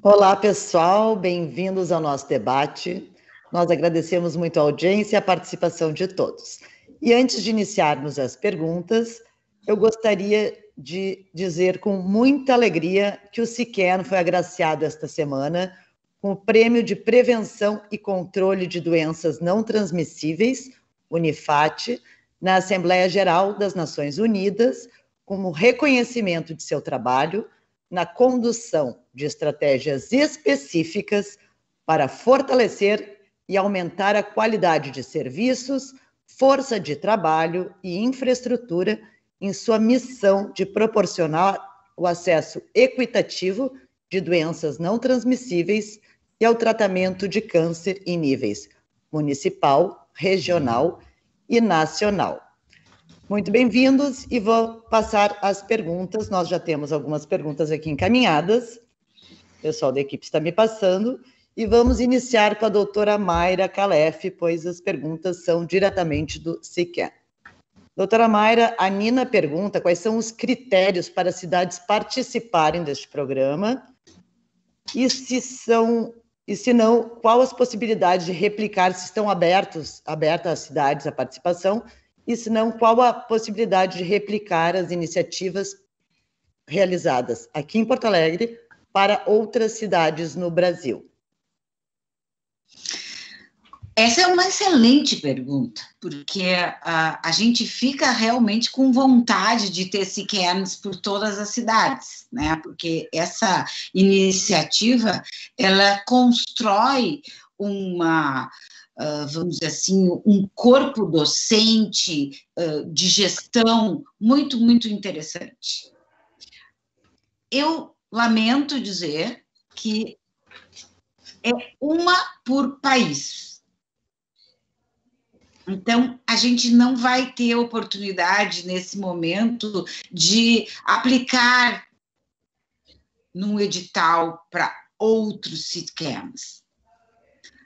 Olá, pessoal, bem-vindos ao nosso debate. Nós agradecemos muito a audiência e a participação de todos. E antes de iniciarmos as perguntas, eu gostaria de dizer com muita alegria que o SICEM foi agraciado esta semana com o Prêmio de Prevenção e Controle de Doenças Não Transmissíveis, UNIFAT, na Assembleia Geral das Nações Unidas, como reconhecimento de seu trabalho na condução de estratégias específicas para fortalecer e aumentar a qualidade de serviços, força de trabalho e infraestrutura em sua missão de proporcionar o acesso equitativo de doenças não transmissíveis e ao tratamento de câncer em níveis municipal, regional e nacional. Muito bem-vindos e vou passar as perguntas. Nós já temos algumas perguntas aqui encaminhadas. O pessoal da equipe está me passando. E vamos iniciar com a doutora Mayra Calef, pois as perguntas são diretamente do SICEM. Doutora Mayra, a Nina pergunta quais são os critérios para as cidades participarem deste programa e se não, qual as possibilidades de replicar, se estão abertas às cidades a participação, e se não, qual a possibilidade de replicar as iniciativas realizadas aqui em Porto Alegre para outras cidades no Brasil? Essa é uma excelente pergunta, porque a gente fica realmente com vontade de ter SICEMs por todas as cidades, né? Porque essa iniciativa, ela constrói uma vamos dizer assim, um corpo docente de gestão muito, muito interessante. Eu lamento dizer que é uma por país. Então, a gente não vai ter oportunidade, nesse momento, de aplicar num edital para outros CITCAMs.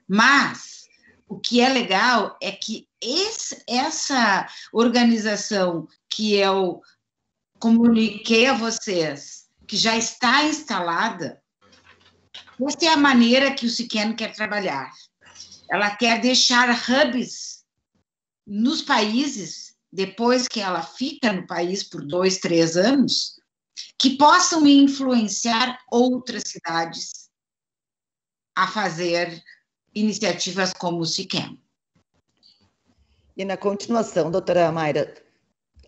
Mas o que é legal é que essa organização que eu comuniquei a vocês, que já está instalada, essa é a maneira que o CITCAM quer trabalhar. Ela quer deixar hubs nos países, depois que ela fica no país por 2, 3 anos, que possam influenciar outras cidades a fazer iniciativas como o CITCAM. E na continuação, doutora Mayra,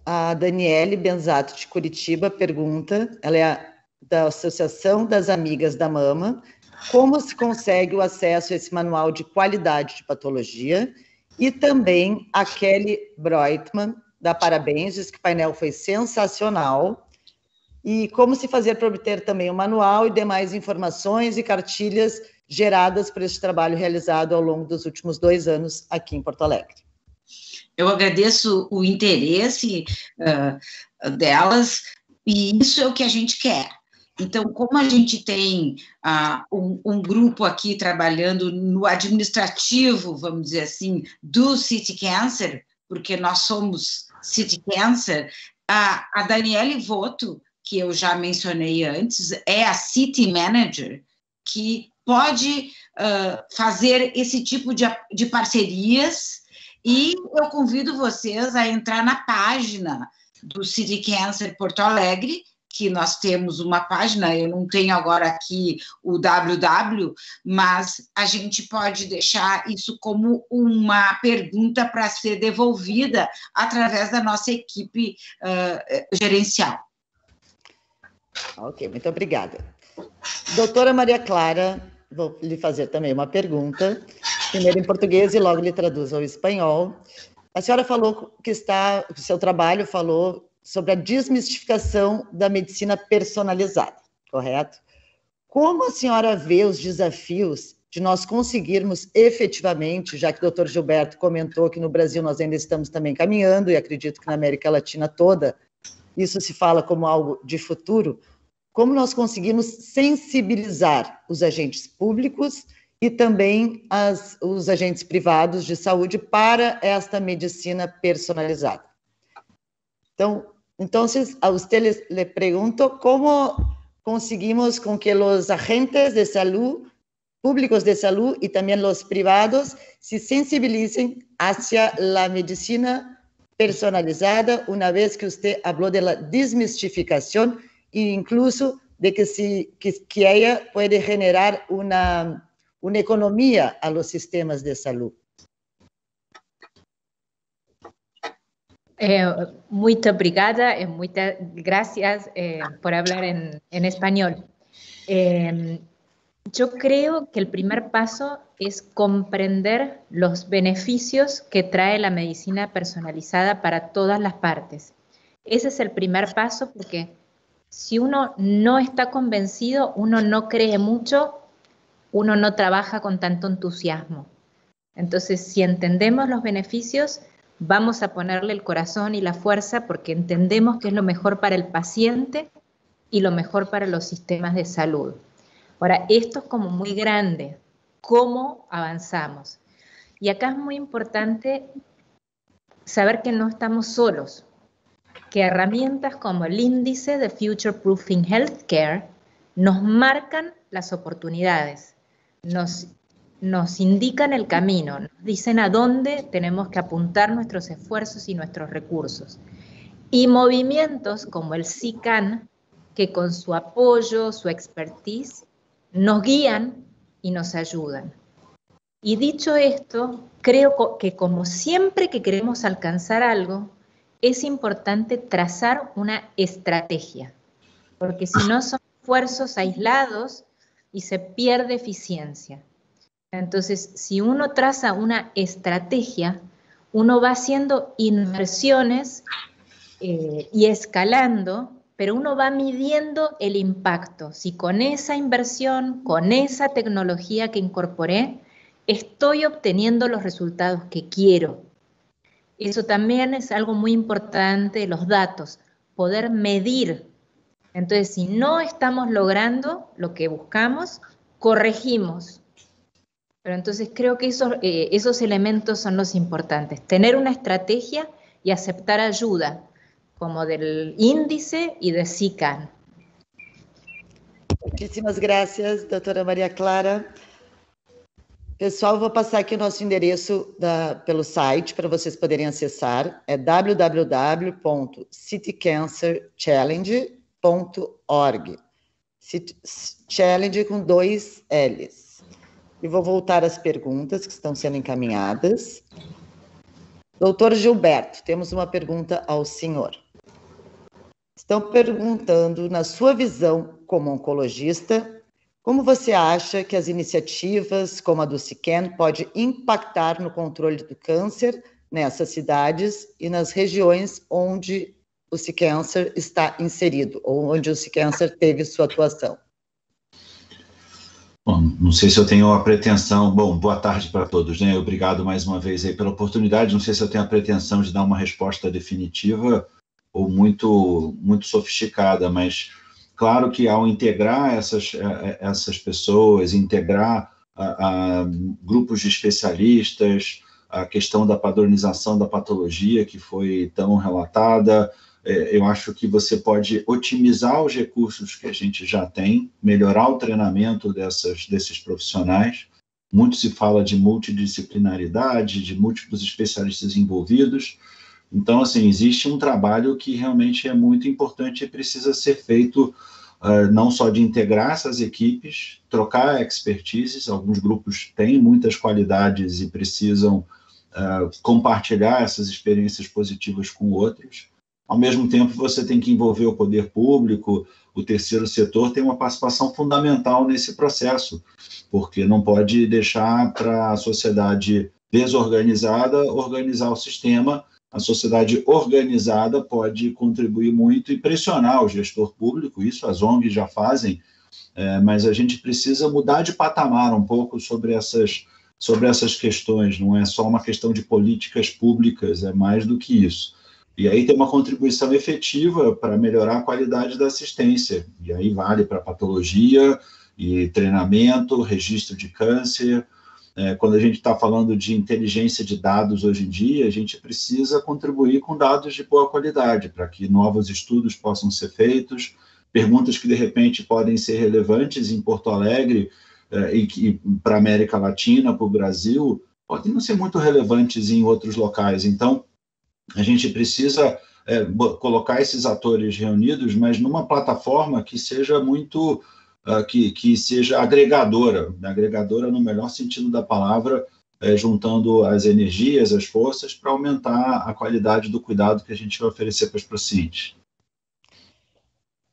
a Daniele Benzato, de Curitiba, pergunta, ela é da Associação das Amigas da Mama, como se consegue o acesso a esse manual de qualidade de patologia, e também a Kelly Breutmann, da Parabéns, diz que o painel foi sensacional, e como se fazer para obter também o manual e demais informações e cartilhas geradas por esse trabalho realizado ao longo dos últimos 2 anos aqui em Porto Alegre. Eu agradeço o interesse delas, e isso é o que a gente quer. Então, como a gente tem um grupo aqui trabalhando no administrativo, vamos dizer assim, do City Cancer, porque nós somos City Cancer, a Daniele Voto, que eu já mencionei antes, é a City Manager, que pode fazer esse tipo de parcerias, e eu convido vocês a entrar na página do City Cancer Porto Alegre, que nós temos uma página, eu não tenho agora aqui o www, mas a gente pode deixar isso como uma pergunta para ser devolvida através da nossa equipe gerencial. Ok, muito obrigada. Doutora Maria Clara, vou lhe fazer também uma pergunta, primeiro em português e logo lhe traduzo ao espanhol. A senhora falou que o seu trabalho falou sobre a desmistificação da medicina personalizada, correto? Como a senhora vê os desafios de nós conseguirmos efetivamente, já que o Dr. Gilberto comentou que no Brasil nós ainda estamos também caminhando, e acredito que na América Latina toda, isso se fala como algo de futuro, como nós conseguimos sensibilizar os agentes públicos e também os agentes privados de saúde para esta medicina personalizada. Entonces, a usted le pregunto cómo conseguimos con que los agentes de salud, públicos de salud y también los privados se sensibilicen hacia la medicina personalizada, una vez que usted habló de la desmistificación e incluso de que ella puede generar una economía a los sistemas de salud. Muito obrigada, muchas gracias por hablar en español. Yo creo que el primer paso es comprender los beneficios que trae la medicina personalizada para todas las partes. Ese es el primer paso, porque si uno no está convencido, uno no cree mucho, uno no trabaja con tanto entusiasmo. Entonces, si entendemos los beneficios, vamos a ponerle el corazón y la fuerza porque entendemos que es lo mejor para el paciente y lo mejor para los sistemas de salud. Ahora, esto es como muy grande. ¿Cómo avanzamos? Y acá es muy importante saber que no estamos solos, que herramientas como el índice de Future Proofing Healthcare nos marcan las oportunidades, nos indican el camino, nos dicen a dónde tenemos que apuntar nuestros esfuerzos y nuestros recursos. Y movimientos como el CICAN, que con su apoyo, su expertise, nos guían y nos ayudan. Y dicho esto, creo que como siempre que queremos alcanzar algo, es importante trazar una estrategia, porque si no son esfuerzos aislados y se pierde eficiencia. Entonces, si uno traza una estrategia, uno va haciendo inversiones y escalando, pero uno va midiendo el impacto. Si con esa inversión, con esa tecnología que incorporé, estoy obteniendo los resultados que quiero. Eso también es algo muy importante, los datos, poder medir. Entonces, si no estamos logrando lo que buscamos, corregimos. Pero entonces creo que esos elementos son los importantes. Tener una estrategia y aceptar ayuda, como del índice e da SICAN. Muitíssimas graças, doutora Maria Clara. Pessoal, vou passar aqui o nosso endereço pelo site para vocês poderem acessar. É www.citycancerchallenge.org. Challenge com 2 L's. E vou voltar às perguntas que estão sendo encaminhadas. Doutor Gilberto, temos uma pergunta ao senhor. Estão perguntando, na sua visão como oncologista, como você acha que as iniciativas como a do SICAN pode impactar no controle do câncer nessas cidades e nas regiões onde o SICANCER está inserido, ou onde o SICANCER teve sua atuação? Bom, não sei se eu tenho a pretensão... Bom, boa tarde para todos, né? Obrigado mais uma vez aí pela oportunidade. Não sei se eu tenho a pretensão de dar uma resposta definitiva ou muito sofisticada, mas claro que ao integrar essas pessoas, integrar grupos de especialistas, a questão da padronização da patologia que foi tão relatada, eu acho que você pode otimizar os recursos que a gente já tem, melhorar o treinamento desses profissionais. Muito se fala de multidisciplinaridade, de múltiplos especialistas envolvidos. Então, assim, existe um trabalho que realmente é muito importante e precisa ser feito, não só de integrar essas equipes, trocar expertises. Alguns grupos têm muitas qualidades e precisam compartilhar essas experiências positivas com outros. Ao mesmo tempo, você tem que envolver o poder público, o terceiro setor tem uma participação fundamental nesse processo, porque não pode deixar para a sociedade desorganizada organizar o sistema. A sociedade organizada pode contribuir muito e pressionar o gestor público, isso as ONGs já fazem, mas a gente precisa mudar de patamar um pouco sobre essas questões, não é só uma questão de políticas públicas, é mais do que isso. E aí tem uma contribuição efetiva para melhorar a qualidade da assistência, e aí vale para patologia e treinamento, registro de câncer. Quando a gente está falando de inteligência de dados hoje em dia, a gente precisa contribuir com dados de boa qualidade, para que novos estudos possam ser feitos, perguntas que de repente podem ser relevantes em Porto Alegre e que para a América Latina, para o Brasil, podem não ser muito relevantes em outros locais. Então, a gente precisa colocar esses atores reunidos, mas numa plataforma que seja muito... que seja agregadora no melhor sentido da palavra, juntando as energias, as forças, para aumentar a qualidade do cuidado que a gente vai oferecer para os pacientes.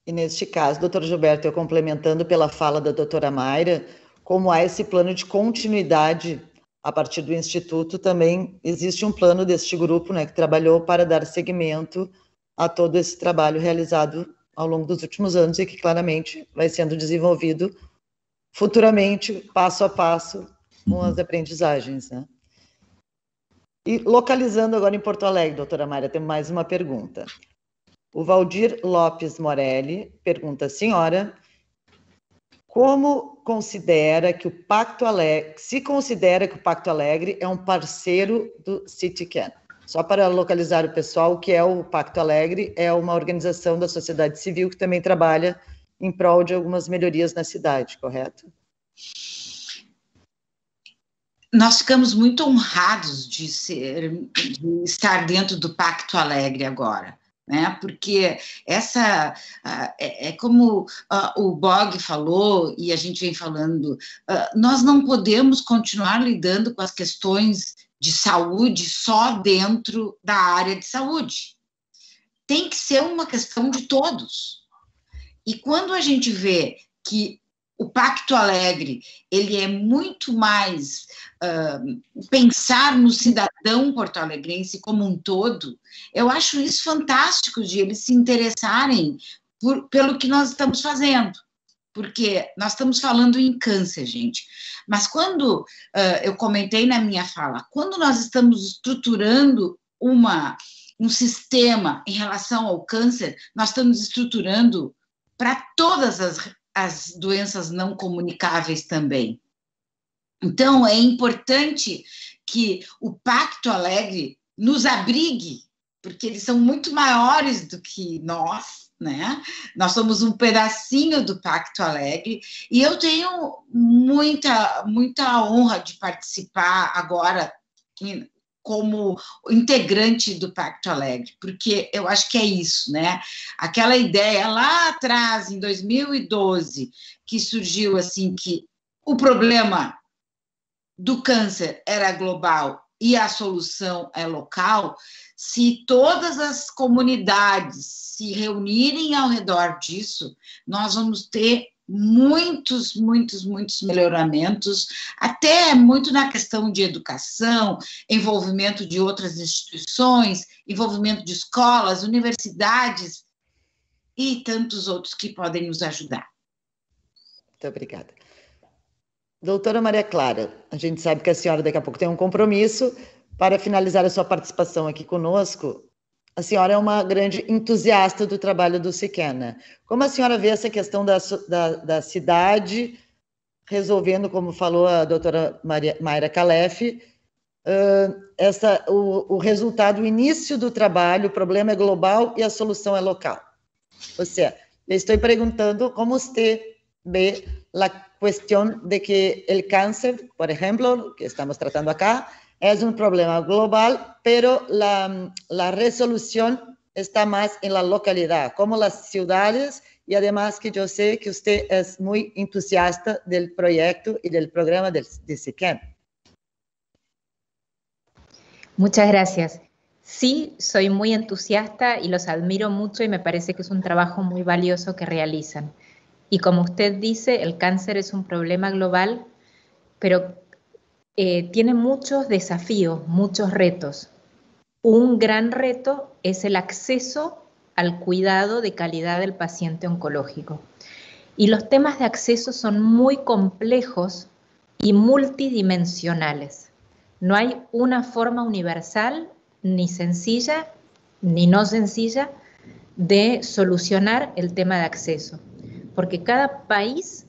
E neste caso, doutor Gilberto, eu complementando pela fala da doutora Mayra, como há esse plano de continuidade a partir do Instituto, também existe um plano deste grupo, né, que trabalhou para dar seguimento a todo esse trabalho realizado ao longo dos últimos anos e que claramente vai sendo desenvolvido futuramente, passo a passo, com as aprendizagens, né? E localizando agora em Porto Alegre, doutora Mayra, tem mais uma pergunta. O Valdir Lopes Morelli pergunta, senhora, como considera que o Pacto Alegre, se considera que o Pacto Alegre é um parceiro do CITICAN? Só para localizar o pessoal, o que é o Pacto Alegre? É uma organização da sociedade civil que também trabalha em prol de algumas melhorias na cidade, correto? Nós ficamos muito honrados de estar dentro do Pacto Alegre agora, né? Porque essa é como o Bog falou e a gente vem falando, nós não podemos continuar lidando com as questões de saúde só dentro da área de saúde. Tem que ser uma questão de todos. E quando a gente vê que o Pacto Alegre, ele é muito mais pensar no cidadão porto-alegrense como um todo. Eu acho isso fantástico, de eles se interessarem pelo que nós estamos fazendo, porque nós estamos falando em câncer, gente, mas quando, eu comentei na minha fala, quando nós estamos estruturando um sistema em relação ao câncer, nós estamos estruturando para todas as doenças não comunicáveis também. Então, é importante que o Pacto Alegre nos abrigue, porque eles são muito maiores do que nós, né? Nós somos um pedacinho do Pacto Alegre, e eu tenho muita honra de participar agora como integrante do Pacto Alegre, porque eu acho que é isso, né? Aquela ideia lá atrás, em 2012, que surgiu assim, que o problema do câncer era global e a solução é local, se todas as comunidades se reunirem ao redor disso, nós vamos ter muitos melhoramentos, até muito na questão de educação, envolvimento de outras instituições, envolvimento de escolas, universidades e tantos outros que podem nos ajudar. Muito obrigada. Doutora Maria Clara, a gente sabe que a senhora daqui a pouco tem um compromisso. Para finalizar a sua participação aqui conosco, a senhora é uma grande entusiasta do trabalho do SICAN. Como a senhora vê essa questão da cidade resolvendo, como falou a doutora Mayra Calef, o resultado, o início do trabalho, o problema é global e a solução é local? Ou seja, eu estou perguntando como você vê a questão de que o câncer, por exemplo, que estamos tratando acá, es un problema global, pero la resolución está más en la localidad, como las ciudades, y además que yo sé que usted es muy entusiasta del proyecto y del programa de SICAN. Muchas gracias. Sí, soy muy entusiasta y los admiro mucho y me parece que es un trabajo muy valioso que realizan. Y como usted dice, el cáncer es un problema global, pero tiene muchos desafíos, muchos retos. Un gran reto es el acceso al cuidado de calidad del paciente oncológico. Y los temas de acceso son muy complejos y multidimensionales. No hay una forma universal, ni sencilla, ni no sencilla, de solucionar el tema de acceso. Porque cada país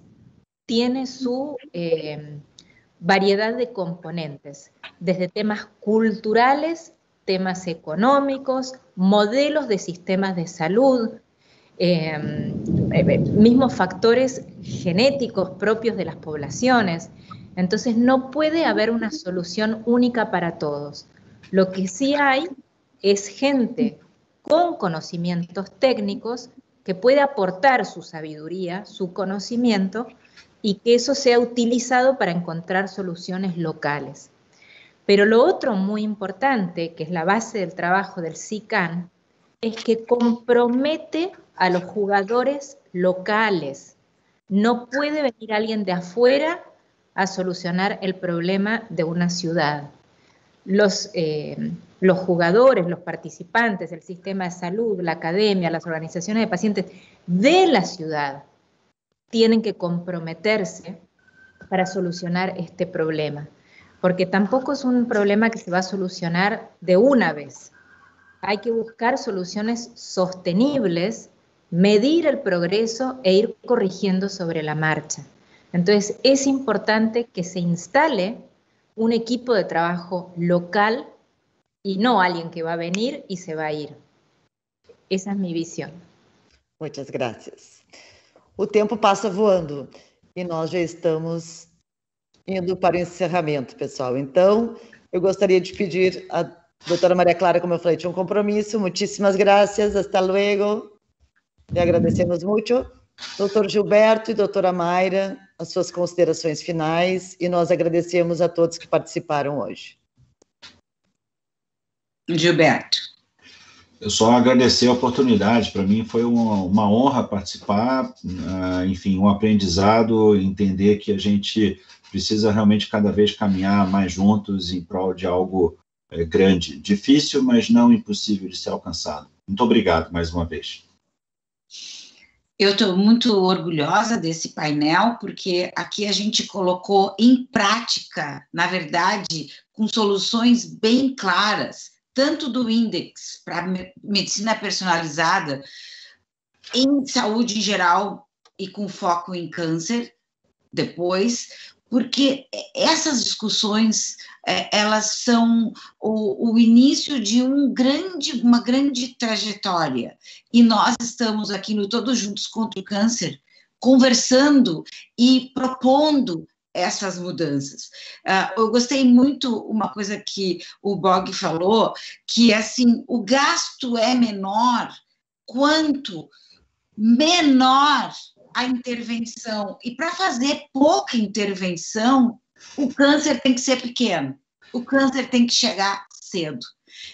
tiene su variedad de componentes, desde temas culturales, temas económicos, modelos de sistemas de salud, mismos factores genéticos propios de las poblaciones. Entonces no puede haber una solución única para todos. Lo que sí hay es gente con conocimientos técnicos que puede aportar su sabiduría, su conocimiento, y que eso sea utilizado para encontrar soluciones locales. Pero lo otro muy importante, que es la base del trabajo del SICAN, es que compromete a los jugadores locales. No puede venir alguien de afuera a solucionar el problema de una ciudad. Los jugadores, los participantes, el sistema de salud, la academia, las organizaciones de pacientes de la ciudad, tienen que comprometerse para solucionar este problema, porque tampoco es un problema que se va a solucionar de una vez. Hay que buscar soluciones sostenibles, medir el progreso e ir corrigiendo sobre la marcha. Entonces es importante que se instale un equipo de trabajo local y no alguien que va a venir y se va a ir. Esa es mi visión. Muchas gracias. O tempo passa voando e nós já estamos indo para o encerramento, pessoal. Então, eu gostaria de pedir a doutora Maria Clara, como eu falei, tinha um compromisso. Muitíssimas gracias, hasta luego. Le agradecemos muito. Doutor Gilberto e doutora Mayra, as suas considerações finais, e nós agradecemos a todos que participaram hoje. Gilberto. Eu só agradecer a oportunidade, para mim foi uma honra participar, enfim, um aprendizado, entender que a gente precisa realmente cada vez caminhar mais juntos em prol de algo grande, difícil, mas não impossível de ser alcançado. Muito obrigado mais uma vez. Eu estou muito orgulhosa desse painel, porque aqui a gente colocou em prática, na verdade, com soluções bem claras, tanto do índex para medicina personalizada, em saúde em geral e com foco em câncer, depois, porque essas discussões, elas são o início de uma grande trajetória, e nós estamos aqui no Todos Juntos contra o Câncer, conversando e propondo essas mudanças. Eu gostei muito uma coisa que o Bog falou, que assim, o gasto é menor quanto menor a intervenção. E para fazer pouca intervenção, o câncer tem que ser pequeno, o câncer tem que chegar cedo.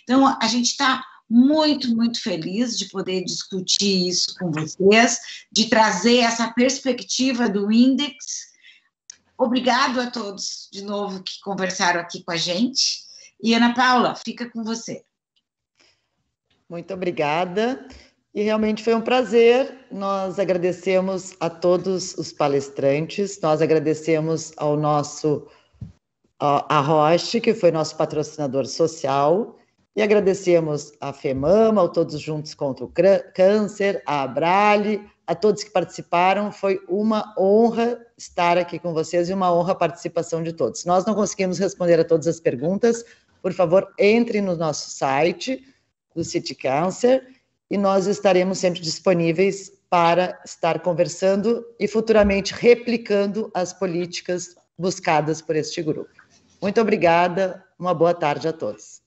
Então, a gente está muito, muito feliz de poder discutir isso com vocês, de trazer essa perspectiva do índex. Obrigado a todos, de novo, que conversaram aqui com a gente. E, Ana Paula, fica com você. Muito obrigada. E realmente foi um prazer. Nós agradecemos a todos os palestrantes, nós agradecemos ao nosso, a Roche, que foi nosso patrocinador social, e agradecemos a FEMAMA, ao Todos Juntos contra o Câncer, a Abrale, a todos que participaram. Foi uma honra estar aqui com vocês e uma honra a participação de todos. Se nós não conseguimos responder a todas as perguntas, por favor, entre no nosso site do City Cancer e nós estaremos sempre disponíveis para estar conversando e futuramente replicando as políticas buscadas por este grupo. Muito obrigada, uma boa tarde a todos.